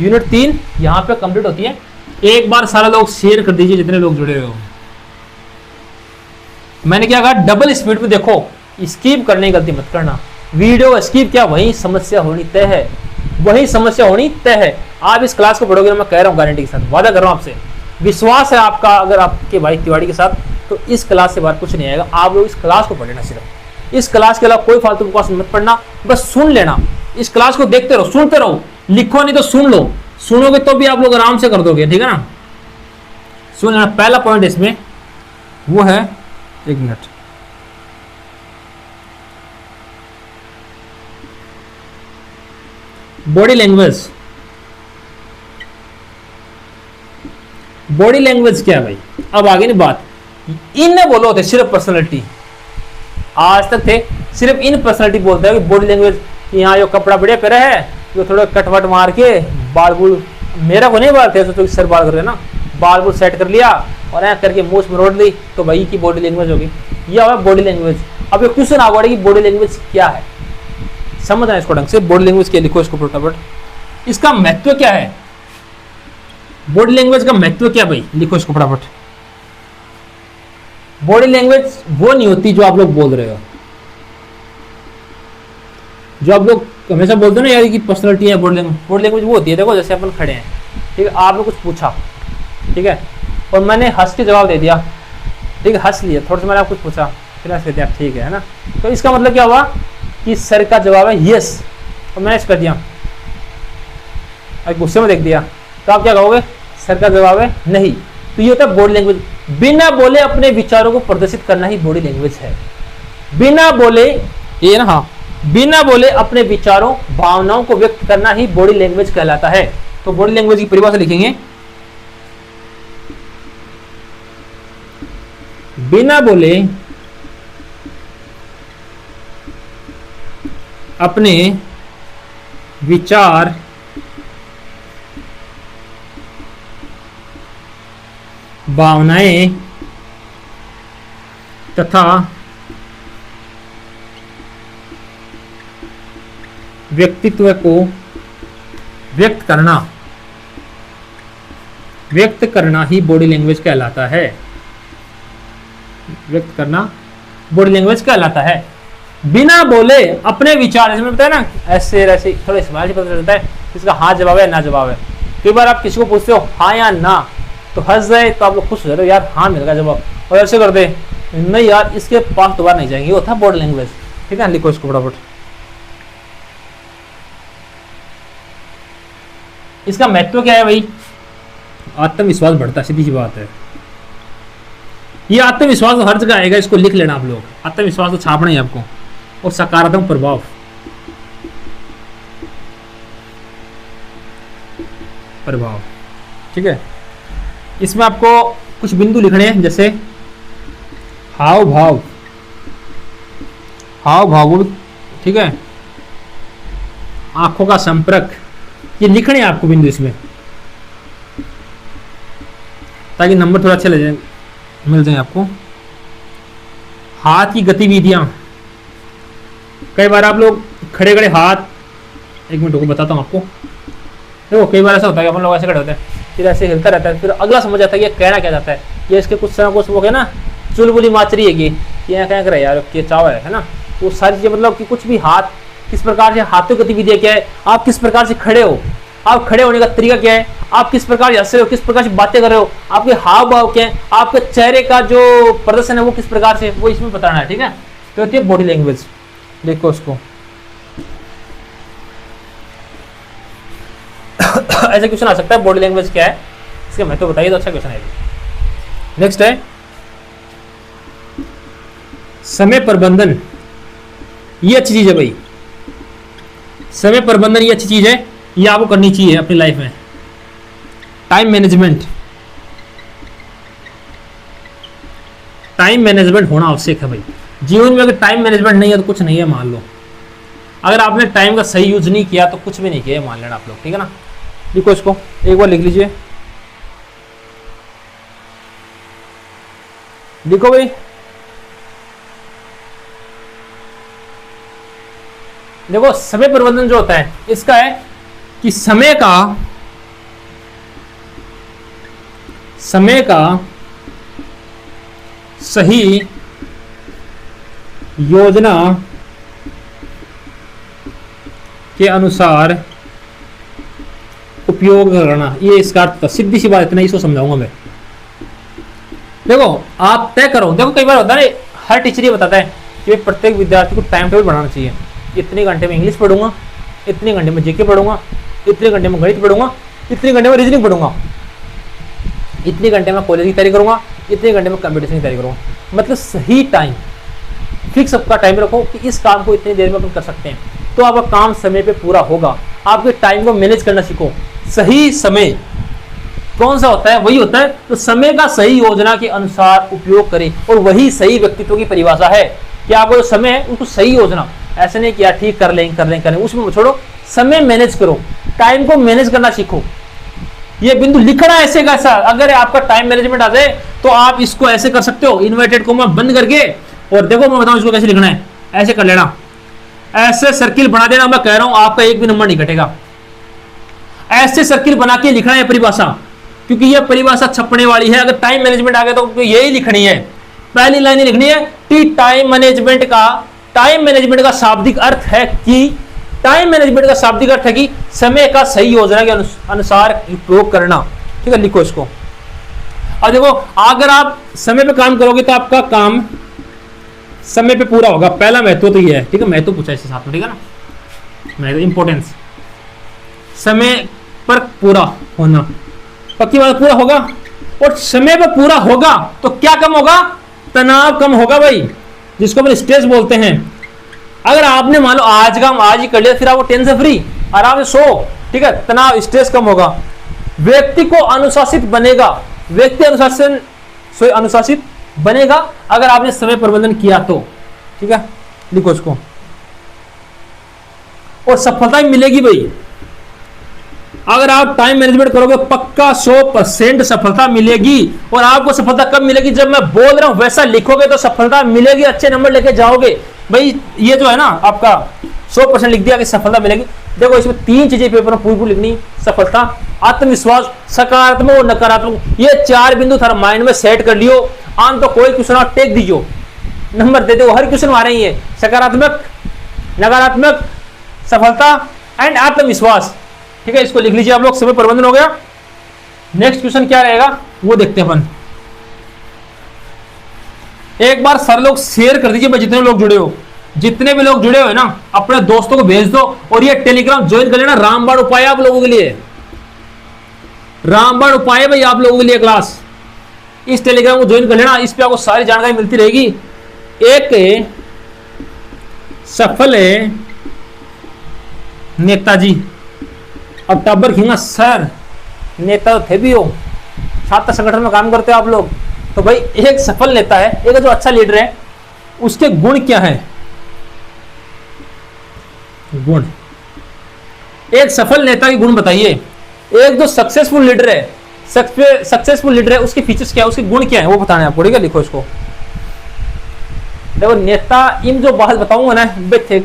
यूनिट 3 यहां पे कंप्लीट होती है। एक बार सारा लोग शेयर कर दीजिए जितने लोग जुड़े हुए हो। मैंने क्या कहा, डबल स्पीड में देखो, स्किप करने की गलती मत करना। वीडियो स्किप क्या, वही समस्या होनी तय है, वही समस्या होनी तय है। आप इस क्लास को पढ़ोगे, मैं कह रहा हूं गारंटी के साथ, वादा कर रहा हूं आपसे, विश्वास है आपका अगर आपके भाई तिवारी के साथ, तो इस क्लास से बाहर कुछ नहीं आएगा। आप लोग इस क्लास को पढ़ लेना, सिर्फ इस क्लास के अलावा कोई फालतू बकवास मत पढ़ना, बस सुन लेना। इस क्लास को देखते रहो, सुनते रहो, लिखो नहीं तो सुन लो। सुनोगे तो भी आप लोग आराम से कर दोगे। ठीक है ना, सुन लेना। पहला पॉइंट इसमें वो है, एक minute, body language. Body language क्या है भाई, अब आगे नहीं बात। इन बोलो थे सिर्फ पर्सनालिटी, आज तक थे सिर्फ इन पर्सनालिटी बोलते हैं कि बॉडी लैंग्वेज, यहाँ जो कपड़ा बढ़िया पहना है, जो थोड़ा कटवट मार के बाल बुल, मेरा को नहीं बालते, सोचो सर बाल कर रहे ना, बाल बुल सेट कर लिया और ऐसा करके मूछ मरोड़ ली, तो भाई की बॉडी लैंग्वेज होगी। यह होगा बॉडी लैंग्वेज। अब ये क्वेश्चन आ गया कि बॉडी लैंग्वेज क्या है, समझना इसको ढंग से। बॉडी लैंग्वेज क्या, लिखो इसको फटाफट। इसका महत्व क्या है, बॉडी लैंग्वेज का महत्व क्या भाई, लिखो इसको फटाफट। बॉडी लैंग्वेज वो नहीं होती जो आप लोग बोल रहे हो, जो आप लोग हमेशा बोलते हो ना यार कि पर्सनालिटी है बॉडी लैंग्वेज। बॉडी लैंग्वेज वो होती है, देखो जैसे अपन खड़े हैं, ठीक है, आपने कुछ पूछा, ठीक है, और मैंने हंस के जवाब दे दिया, ठीक है, हंस लिया, थोड़ा सा मैंने आपको कुछ पूछा फिर हंस दिया, ठीक है ना। तो इसका मतलब क्या हुआ कि सर का जवाब है यस, और मैंने कर दिया, गुस्से में देख दिया, तो आप क्या कहोगे, सर का जवाब है नहीं। तो ये होता है बॉडी लैंग्वेज। बिना बोले अपने विचारों को प्रदर्शित करना ही बॉडी लैंग्वेज है। बिना बोले, ये ना, हाँ, बिना बोले अपने विचारों भावनाओं को व्यक्त करना ही बॉडी लैंग्वेज कहलाता है। तो बॉडी लैंग्वेज की परिभाषा लिखेंगे, बिना बोले अपने विचार भावनाएं तथा व्यक्तित्व को व्यक्त करना ही बॉडी लैंग्वेज कहलाता है। व्यक्त करना बॉडी लैंग्वेज कहलाता है। बिना बोले अपने विचार, इसमें बताया ना ऐसे ऐसे थोड़ा स्माइल से पता चलता है इसका हाँ जवाब है ना जवाब है। कई बार आप किसी को पूछते हो हाँ या ना, तो हंस जाए तो आप लोग खुश हो जाते हो यार हाँ मिल गया जवाब, और ऐसे कर दे नहीं यार इसके पास दोबारा नहीं जाएंगे, वो था बॉडी लैंग्वेज। ठीक है, लिखो इसको फटाफट। इसका महत्व क्या है भाई? आत्मविश्वास बढ़ता है, सीधी सी बात है। ये आत्मविश्वास हर जगह आएगा, इसको लिख लेना आप लोग। आत्मविश्वास तो छापना ही आपको। और सकारात्मक प्रभाव, ठीक है। इसमें आपको कुछ बिंदु लिखने हैं, जैसे हाव भाव, वो भी ठीक है, आंखों का संपर्क, ये लिखने हैं आपको बिंदु इसमें, ताकि नंबर थोड़ा अच्छे मिल जाए आपको। हाथ की गतिविधियां, कई बार आप लोग खड़े खड़े हाथ, एक मिनट को बताता हूँ आपको। देखो कई बार ऐसा होता है कि अपन लोग ऐसे खड़े होते हैं, फिर ऐसे हिलता रहता है, फिर अगला समझ आता है ये कहना क्या जाता है। ये इसके कुछ समय कुछ वो है ना चुलबुली माचरी है कि ये क्या करे यार ये चाव है ना, वो सारी चीजें मतलब कि कुछ भी हाथ किस प्रकार से, हाथों की गतिविधियां क्या है, आप किस प्रकार से खड़े हो, आप खड़े होने का तरीका क्या है, आप किस प्रकार से हंस रहे हो, किस प्रकार से बातें कर रहे हो, आपके हाव भाव क्या है, आपके चेहरे का जो प्रदर्शन है वो किस प्रकार से, वो इसमें बताना है। ठीक है, तो होती है बॉडी लैंग्वेज। देखो उसको ऐसे क्वेश्चन आ सकता है, बॉडी लैंग्वेज क्या है इसका महत्व बताइए, तो अच्छा क्वेश्चन है। नेक्स्ट है समय प्रबंधन। ये अच्छी चीज है भाई, समय प्रबंधन ये अच्छी चीज है, ये आपको करनी चाहिए अपनी लाइफ में। टाइम मैनेजमेंट, टाइम मैनेजमेंट होना आवश्यक है भाई जीवन में। अगर टाइम मैनेजमेंट नहीं है तो कुछ नहीं है, मान लो। अगर आपने टाइम का सही यूज नहीं किया तो कुछ भी नहीं किया, मान लेना आप लोग। ठीक है ना, लिखो इसको, एक बार लिख लीजिए, लिखो भाई। देखो समय प्रबंधन जो होता है इसका है कि समय का सही योजना के अनुसार उपयोग करना, ये इसका अर्थ था। सीधी सी बात, इतना इसको समझाऊंगा मैं। देखो आप तय करो, देखो कई बार होता है हर टीचर ये बताता है कि प्रत्येक विद्यार्थी को टाइम टेबल बनाना चाहिए। इतने घंटे में इंग्लिश पढ़ूंगा, इतने घंटे में जीके पढ़ूंगा, इतने घंटे में गणित पढ़ूंगा, इतने घंटे में रीजनिंग पढ़ूंगा, इतने घंटे में कॉलेज की तैयारी करूंगा, इतने घंटे में कंपटीशन की तैयारी करूंगा। मतलब सही टाइम, फिक्स आपका टाइम रखो कि इस काम को इतनी देर में अपन कर सकते हैं, तो आपका काम समय पे पूरा होगा। आपके टाइम को मैनेज करना सीखो। सही समय कौन सा होता है? वही होता है तो समय का सही योजना के अनुसार उपयोग करें, और वही सही व्यक्तित्व की परिभाषा है कि आपको जो समय है उसको सही योजना, ऐसे नहीं किया ठीक कर लें उसमें छोड़ो, समय मैनेज करो, टाइम को मैनेज करना सीखो। ये बिंदु लिखना ऐसे कैसा, अगर आपका टाइम मैनेजमेंट आ जाए तो आप इसको ऐसे कर सकते हो, इन्वर्टेड कोमा बंद करके। और देखो मैं बताऊं इसको कैसे लिखना है, ऐसे कर लेना, ऐसे सर्किल बना देना। मैं कह रहा हूं आपका एक भी नंबर नहीं घटेगा। ऐसे सर्किल बना के लिखना है परिभाषा, क्योंकि यह परिभाषा छपने वाली है। अगर टाइम मैनेजमेंट आ गया तो यही लिखनी है, पहली लाइन लिखनी है कि टाइम मैनेजमेंट का शाब्दिक अर्थ है कि समय का सही योजना के अनुसार उपयोग करना। ठीक है, लिखो इसको। और देखो अगर आप समय पे काम करोगे तो आपका काम समय पे पूरा होगा। पहला महत्व तो ये है। ठीक है, महत्व पूछा इसके साथ में, ठीक है ना, महत्व इंपॉर्टेंस, समय पर पूरा होना, पक्की बात पूरा होगा। और समय पर पूरा होगा तो क्या कम होगा? तनाव कम होगा भाई, जिसको अपन स्ट्रेस बोलते हैं। अगर आपने मान लो आज का आज ही कर लिया, फिर आपको टेंशन फ्री आराम से सो, ठीक है, तनाव स्ट्रेस कम होगा। व्यक्ति को अनुशासित बनेगा, व्यक्ति अनुशासित बनेगा अगर आपने समय प्रबंधन किया तो। ठीक है, लिखो इसको। और सफलता मिलेगी भाई, अगर आप टाइम मैनेजमेंट करोगे पक्का 100% सफलता मिलेगी। और आपको सफलता कब मिलेगी? जब मैं बोल रहा हूं वैसा लिखोगे तो सफलता मिलेगी, अच्छे नंबर लेके जाओगे भाई। ये जो है ना आपका 100% लिख दिया कि सफलता मिलेगी। देखो इसमें 3 चीजें पेपर में पूरी लिखनी, सफलता, आत्मविश्वास, सकारात्मक और नकारात्मक। ये 4 बिंदु थारा माइंड में सेट कर लियो। आन तो कोई क्वेश्चन टेक दीजियो, नंबर देते हो। हर क्वेश्चन हमारे ही है, सकारात्मक, नकारात्मक, सफलता एंड आत्मविश्वास। ठीक है, इसको लिख लीजिए आप लोग। समय प्रबंधन हो गया। नेक्स्ट क्वेश्चन क्या रहेगा वो देखते हैं अपन। एक बार सर लोग शेयर कर दीजिए भाई, जितने लोग जुड़े हो, जितने भी लोग जुड़े हो ना अपने दोस्तों को भेज दो। और ये टेलीग्राम ज्वाइन कर लेना, रामबाण उपाय आप लोगों के लिए, रामबाण उपाय भाई आप लोगों के लिए क्लास। इस टेलीग्राम को ज्वाइन कर लेना, इस पे आपको सारी जानकारी मिलती रहेगी। एक सफल नेताजी, अब टब्बर खींगा सर, नेता थे भी हो, छात्र संगठन में काम करते हो आप लोग, तो भाई एक सफल नेता है, एक जो अच्छा लीडर है, उसके गुण क्या है? गुण, एक सफल नेता के गुण बताइए। एक जो सक्सेसफुल लीडर है, सक्सेसफुल लीडर है, उसके फीचर्स क्या है, उसके गुण क्या है, वो बताना है आपको। ठीक है, लिखो इसको। देखो नेता, इन जो बात बताऊंगा ना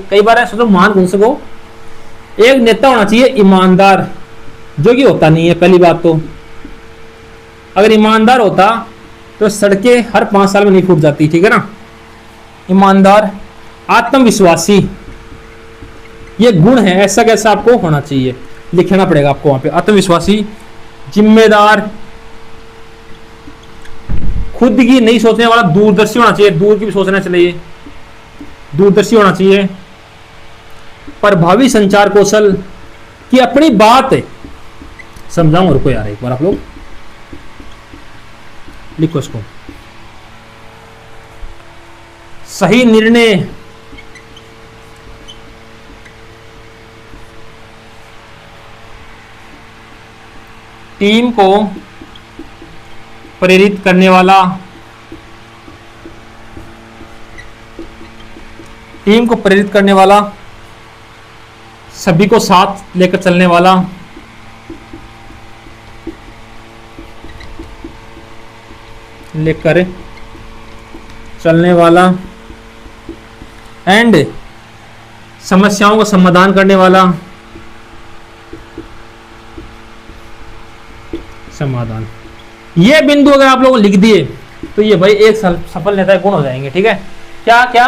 कई बार है, सोचो महान गुण से को। एक नेता होना चाहिए ईमानदार, जो कि होता नहीं है। पहली बात तो अगर ईमानदार होता तो सड़कें हर 5 साल में नहीं फूट जाती। ठीक है ना, ईमानदार। आत्मविश्वासी, ये गुण है, ऐसा कैसा आपको होना चाहिए, लिखना पड़ेगा आपको वहां पे। आत्मविश्वासी, जिम्मेदार, खुद की नहीं सोचने वाला, दूरदर्शी होना चाहिए, दूर की भी सोचना चाहिए, दूरदर्शी होना चाहिए। प्रभावी संचार कौशल, कि अपनी बात समझाऊं, रुको यार एक बार आप लोग लिखो इसको। सही निर्णय, टीम को प्रेरित करने वाला, टीम को प्रेरित करने वाला, सभी को साथ लेकर चलने वाला, लेकर चलने वाला, एंड समस्याओं का समाधान करने वाला, समाधान। ये बिंदु अगर आप लोगों ने लिख दिए तो ये भाई एक सफल नेता के गुण हो जाएंगे। ठीक है, क्या क्या?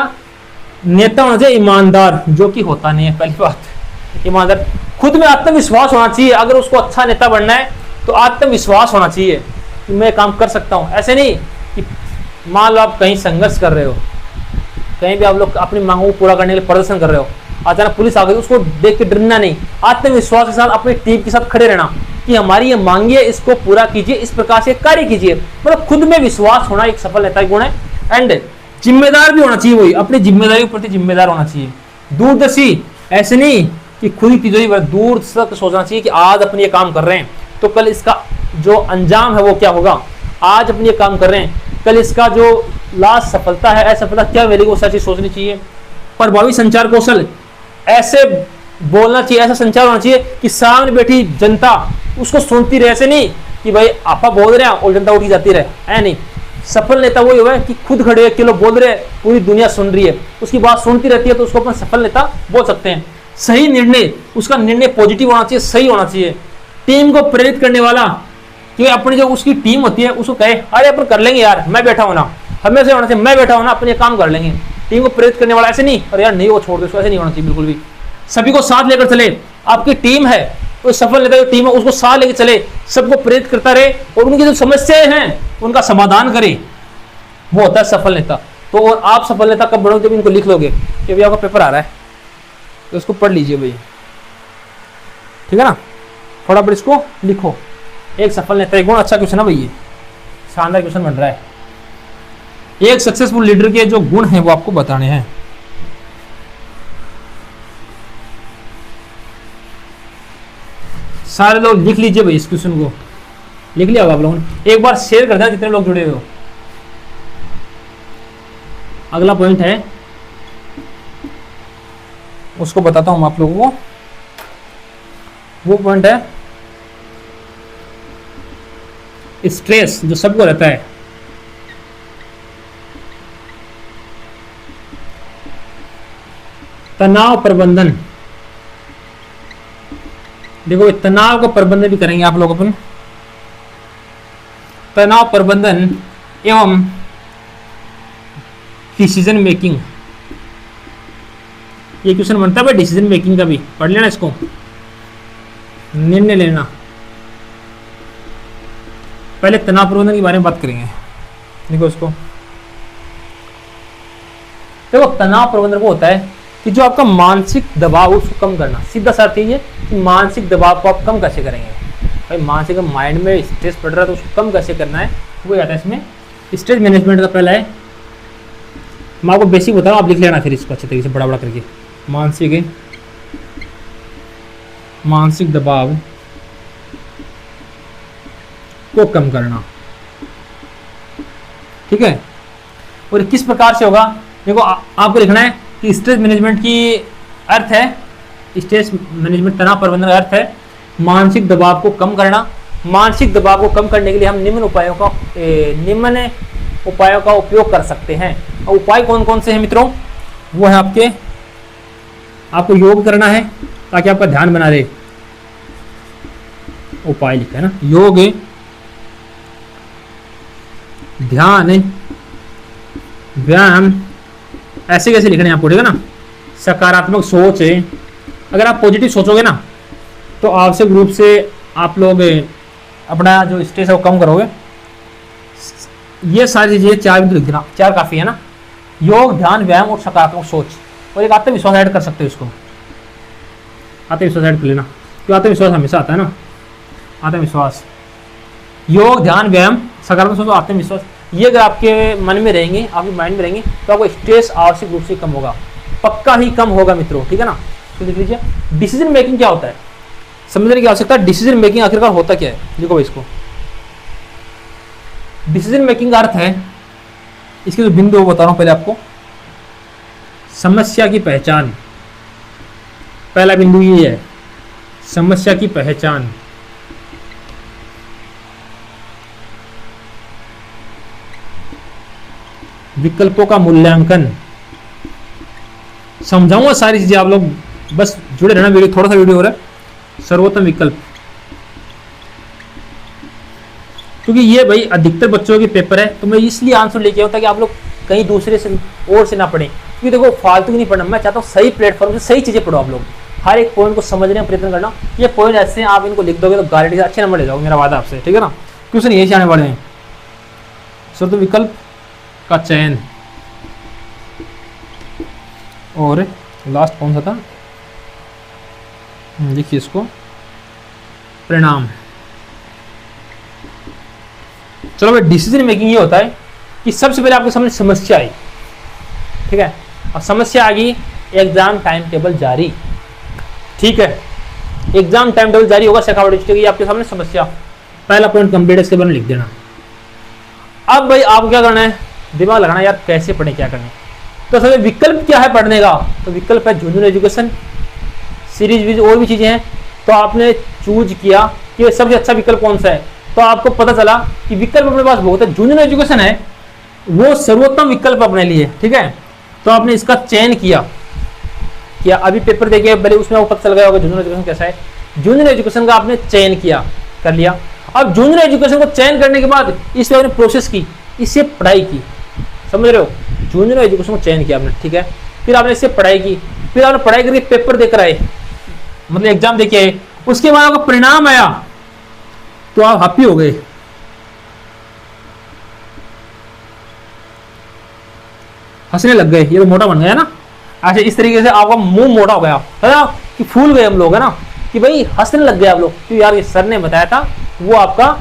नेता होना चाहिए ईमानदार, जो कि होता नहीं है। पहली बात ईमानदार, खुद में आत्मविश्वास होना चाहिए। अगर उसको अच्छा नेता बनना है तो आत्मविश्वास होना चाहिए कि मैं काम कर सकता हूं। ऐसे नहीं कि मान लो आप कहीं संघर्ष कर रहे हो, कहीं भी आप लोग अपनी मांगों को पूरा करने के लिए प्रदर्शन कर रहे हो, अचानक पुलिस आ गई, उसको देख के डरना नहीं, आत्मविश्वास के साथ अपनी टीम के साथ खड़े रहना कि हमारी ये मांगी है, इसको पूरा कीजिए, इस प्रकार से कार्य कीजिए। मतलब खुद में विश्वास होना एक सफल नेता का गुण है। एंड जिम्मेदार भी होना चाहिए, वही अपनी जिम्मेदारी के प्रति जिम्मेदार होना चाहिए। दूरदर्शी, ऐसे नहीं कि खुद ही तिजोरी पर, दूर तक सोचना चाहिए कि आज अपने ये काम कर रहे हैं तो कल इसका जो अंजाम है वो क्या होगा। आज अपने ये काम कर रहे हैं, कल इसका जो लास्ट सफलता है, असफलता क्या मिलेगी, वो सच सोचनी चाहिए। प्रभावी संचार कौशल, ऐसे बोलना चाहिए, ऐसा संचार होना चाहिए कि सामने बैठी जनता उसको सुनती रहे। ऐसे नहीं कि भाई आपा बोल रहे हैं और जनता उठी जाती रहे, ऐ नहीं। सफल नेता वही हुआ है कि खुद खड़े के लोग बोल रहे हैं, पूरी दुनिया सुन रही है, उसकी बात सुनती रहती है, तो उसको अपन सफल नेता बोल सकते हैं। सही निर्णय, उसका निर्णय पॉजिटिव होना चाहिए, सही होना चाहिए। टीम को प्रेरित करने वाला, कि अपनी जो उसकी टीम होती है उसको कहे अरे अपन कर लेंगे यार, मैं बैठा हूं ना, हमेशा होना चाहिए मैं बैठा हूं ना, अपन ये काम कर लेंगे। टीम को प्रेरित करने वाला, ऐसे नहीं अरे यार नहीं वो छोड़ दो, ऐसे नहीं होना चाहिए बिल्कुल भी। सभी को साथ लेकर चले, आपकी टीम है तो सफल नेता जो टीम है उसको साथ लेकर चले, सबको प्रेरित करता रहे और उनकी जो समस्याएं हैं उनका समाधान करे, वो होता है सफल नेता। तो और आप सफल नेता कब बनोगे, जब इनको लिख लोगे कि भैया आपका पेपर आ रहा है तो इसको पढ़ लीजिए भाई, ठीक है ना, फटाफट इसको लिखो। एक सफल नेता एक गुण, अच्छा क्वेश्चन है भाई, ये शानदार क्वेश्चन बन रहा है। एक सक्सेसफुल लीडर के जो गुण हैं वो आपको बताने हैं। सारे लोग लिख लीजिए भाई, इस क्वेश्चन को लिख लिया होगा आप लोगों ने। एक बार शेयर कर देना जितने लोग जुड़े हुए हो। अगला पॉइंट है, उसको बताता हूं आप लोगों को। वो पॉइंट है स्ट्रेस, जो सबको रहता है। तनाव प्रबंधन, देखो तनाव का प्रबंधन भी करेंगे आप लोग अपन। तनाव प्रबंधन एवं डिसीजन मेकिंग, ये क्वेश्चन बनता है भाई डिसीजन मेकिंग का भी, पढ़ लेना इसको। निर्णय लेना, पहले तनाव प्रबंधन के बारे में बात करेंगे। देखो इसको, देखो तनाव प्रबंधन को होता है कि जो आपका मानसिक दबाव उसको कम करना। सीधा सा अर्थ ये कि मानसिक दबाव को आप कम कैसे करेंगे भाई। मानसिक माइंड में स्ट्रेस पड़ रहा है तो उसको कम कैसे करना है, वो आता है इसमें स्ट्रेस मैनेजमेंट का। पहला है, मैं आपको बेसिक बताऊँ, आप लिख लेना फिर इसको अच्छे तरीके से बड़ा बड़ा करके। मानसिक दबाव को कम करना, ठीक है। और किस प्रकार से होगा, देखो आपको लिखना है कि स्ट्रेस मैनेजमेंट की अर्थ है, स्ट्रेस मैनेजमेंट तनाव प्रबंधन का अर्थ है मानसिक दबाव को कम करना। मानसिक दबाव को कम करने के लिए हम निम्न उपायों का उपयोग कर सकते हैं। और उपाय कौन कौन से हैं मित्रों, वो है आपको योग करना है ताकि आपका ध्यान बना रहे। उपाय लिखा है ना, योग, ध्यान, व्यायाम, ऐसे कैसे लिखने हैं आपको, ठीक है ना। सकारात्मक सोच है, अगर आप पॉजिटिव सोचोगे ना तो आवश्यक रूप से आप लोग अपना जो स्ट्रेस है वो कम करोगे। ये सारी चीजें 4 बिंदु लिख देना, 4 काफी है ना। योग, ध्यान, व्यायाम और सकारात्मक सोच, और एक आत्मविश्वास ऐड कर सकते हो इसको। आत्मविश्वास ऐड कर लेना, क्यों आत्मविश्वास हमेशा आता है ना। आत्मविश्वास, योग, ध्यान, व्यायाम, सकारात्मक सोच, आत्मविश्वास, ये अगर आपके मन में रहेंगे, आपके माइंड में रहेंगे तो आपको स्ट्रेस आवश्यक रूप से कम होगा, पक्का ही कम होगा मित्रों, ठीक है ना। तो देख लीजिए डिसीजन मेकिंग क्या होता है, समझने की आवश्यकता है। डिसीजन मेकिंग आखिरकार होता क्या है, देखो इसको। डिसीजन मेकिंग का अर्थ है, इसके जो बिंदु बता रहा हूं पहले आपको। समस्या की पहचान, पहला बिंदु ये है, समस्या की पहचान। विकल्पों का मूल्यांकन, समझाऊंगा सारी चीजें, आप लोग बस जुड़े रहना। वीडियो थोड़ा सा वीडियो हो रहा है। सर्वोत्तम विकल्प, क्योंकि ये भाई अधिकतर बच्चों के पेपर है तो मैं इसलिए आंसर लेके आऊँ ताकि आप लोग कहीं दूसरे से और से ना पढ़ें। क्योंकि देखो फालतू की नहीं पढ़ना, मैं चाहता हूँ सही प्लेटफॉर्म से सही चीजें पढ़ो। आप लोग हर एक पॉइंट को समझने का प्रयत्न करना। ये पॉइंट ऐसे हैं, आप इनको लिख दोगे तो गारंटी से अच्छे नंबर ले जाओगे, मेरा वादा आपसे, ठीक है ना। क्वेश्चन यही से आने वाले हैं। सर्वोत्तम विकल्प का चयन, और लास्ट कौन सा था, देखिए इसको, परिणाम। चलो भाई, डिसीजन मेकिंग ये होता है कि सबसे पहले आपके सामने समस्या आई, ठीक है, और समस्या आ गई, एग्जाम टाइम टेबल जारी, ठीक है। एग्जाम टाइम टेबल जारी होगा, शेखावटी आपके सामने समस्या, पहला पॉइंट कंप्लीट, इसके बारे में लिख देना। अब भाई आपको क्या करना है, दिमाग लगाना यार कैसे पढ़े, क्या करना है। तो सबसे विकल्प क्या है पढ़ने का, तो विकल्प है झुंझुनू एजुकेशन सीरीज, और भी चीजें हैं। तो आपने चूज किया कि सबसे अच्छा विकल्प कौन सा है, तो आपको पता चला कि विकल्प अपने पास बहुत है, झुंझुनू एजुकेशन है वो सर्वोत्तम विकल्प अपने लिए, ठीक है। तो आपने इसका चयन किया, अभी पेपर देखिए भले उसमें वो पता चल गया होगा झुंझुनू एजुकेशन कैसा है। झुंझुनू एजुकेशन का आपने चयन किया, कर लिया। अब झुंझुनू एजुकेशन को चयन करने के बाद इसमें आपने प्रोसेस की, इससे पढ़ाई की, समझ रहे हो। झुंझुनू एजुकेशन को चयन किया आपने, ठीक है। फिर आपने इससे पढ़ाई की, फिर आपने पढ़ाई करके पेपर देकर आए, मतलब एग्जाम देके आए। उसके बाद आपका परिणाम आया तो आप हैप्पी हो गए। हंसने लग गए, ये तो मोटा बन गया ना। अच्छा, इस तरीके से आपका मुंह मोटा हो गया है ना, कि फूल गए हम लोग, है ना, कि भाई हंसने लग गए आप लोग, क्यों यार ये सर ने बताया था, वो आपका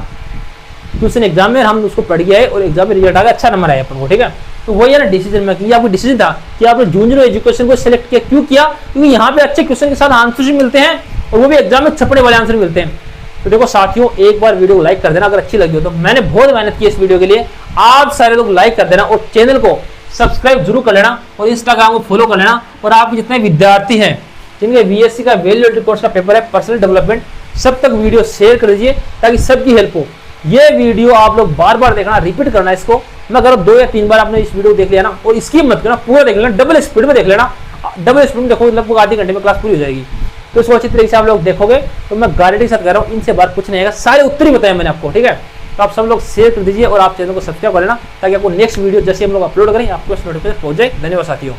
ट्यूशन एग्जाम में हम उसको पढ़ गए और एग्जाम में रिजल्ट आ गया, अच्छा नंबर आया अपन को, ठीक है। तो वही है ना डिसीजन मेकिंग। ये आपको डिसीजन था कि आपने झुंझुनू एजुकेशन को सिलेक्ट किया, क्यों किया, क्योंकि यहाँ पे अच्छे क्वेश्चन के साथ आंसर मिलते हैं, और वो भी एग्जाम में छपने वाले आंसर मिलते हैं। तो देखो साथियों, एक बार वीडियो को लाइक कर देना अगर अच्छी लगी हो तो। मैंने बहुत मेहनत की इस वीडियो के लिए, आप सारे लोग लाइक कर देना, और चैनल को सब्सक्राइब जरूर कर लेना, और इंस्टाग्राम को फॉलो कर लेना। और आप जितने विद्यार्थी हैं जिनके बीएससी का वैल्यू एडिड कोर्स का पेपर है पर्सनल डेवलपमेंट, सब तक वीडियो शेयर कर दीजिए ताकि सबकी हेल्प हो। ये वीडियो आप लोग बार बार देखना, रिपीट करना इसको। मैं अगर 2 या 3 बार आपने इस वीडियो देख लिया ना, और स्किप मत करना, पूरा देख लेना, डबल स्पीड में देख लेना। डबल स्पीड में देखो, लगभग आधे घंटे में क्लास पूरी हो जाएगी। तो इसको अच्छी तरीके से आप लोग देखोगे तो मैं गारंटी के साथ कह रहा हूँ, इनसे बार कुछ नहीं आएगा, सारे उत्तर ही बताए मैंने आपको, ठीक है। तो आप सब लोग शेयर कर दीजिए और आप चैनल को सब्सक्राइब कर लेना, ताकि आपको नेक्स्ट वीडियो जैसे हम लोग अपलोड करें आपको नोटिफिकेशन पहुंच जाए। धन्यवाद साथियों।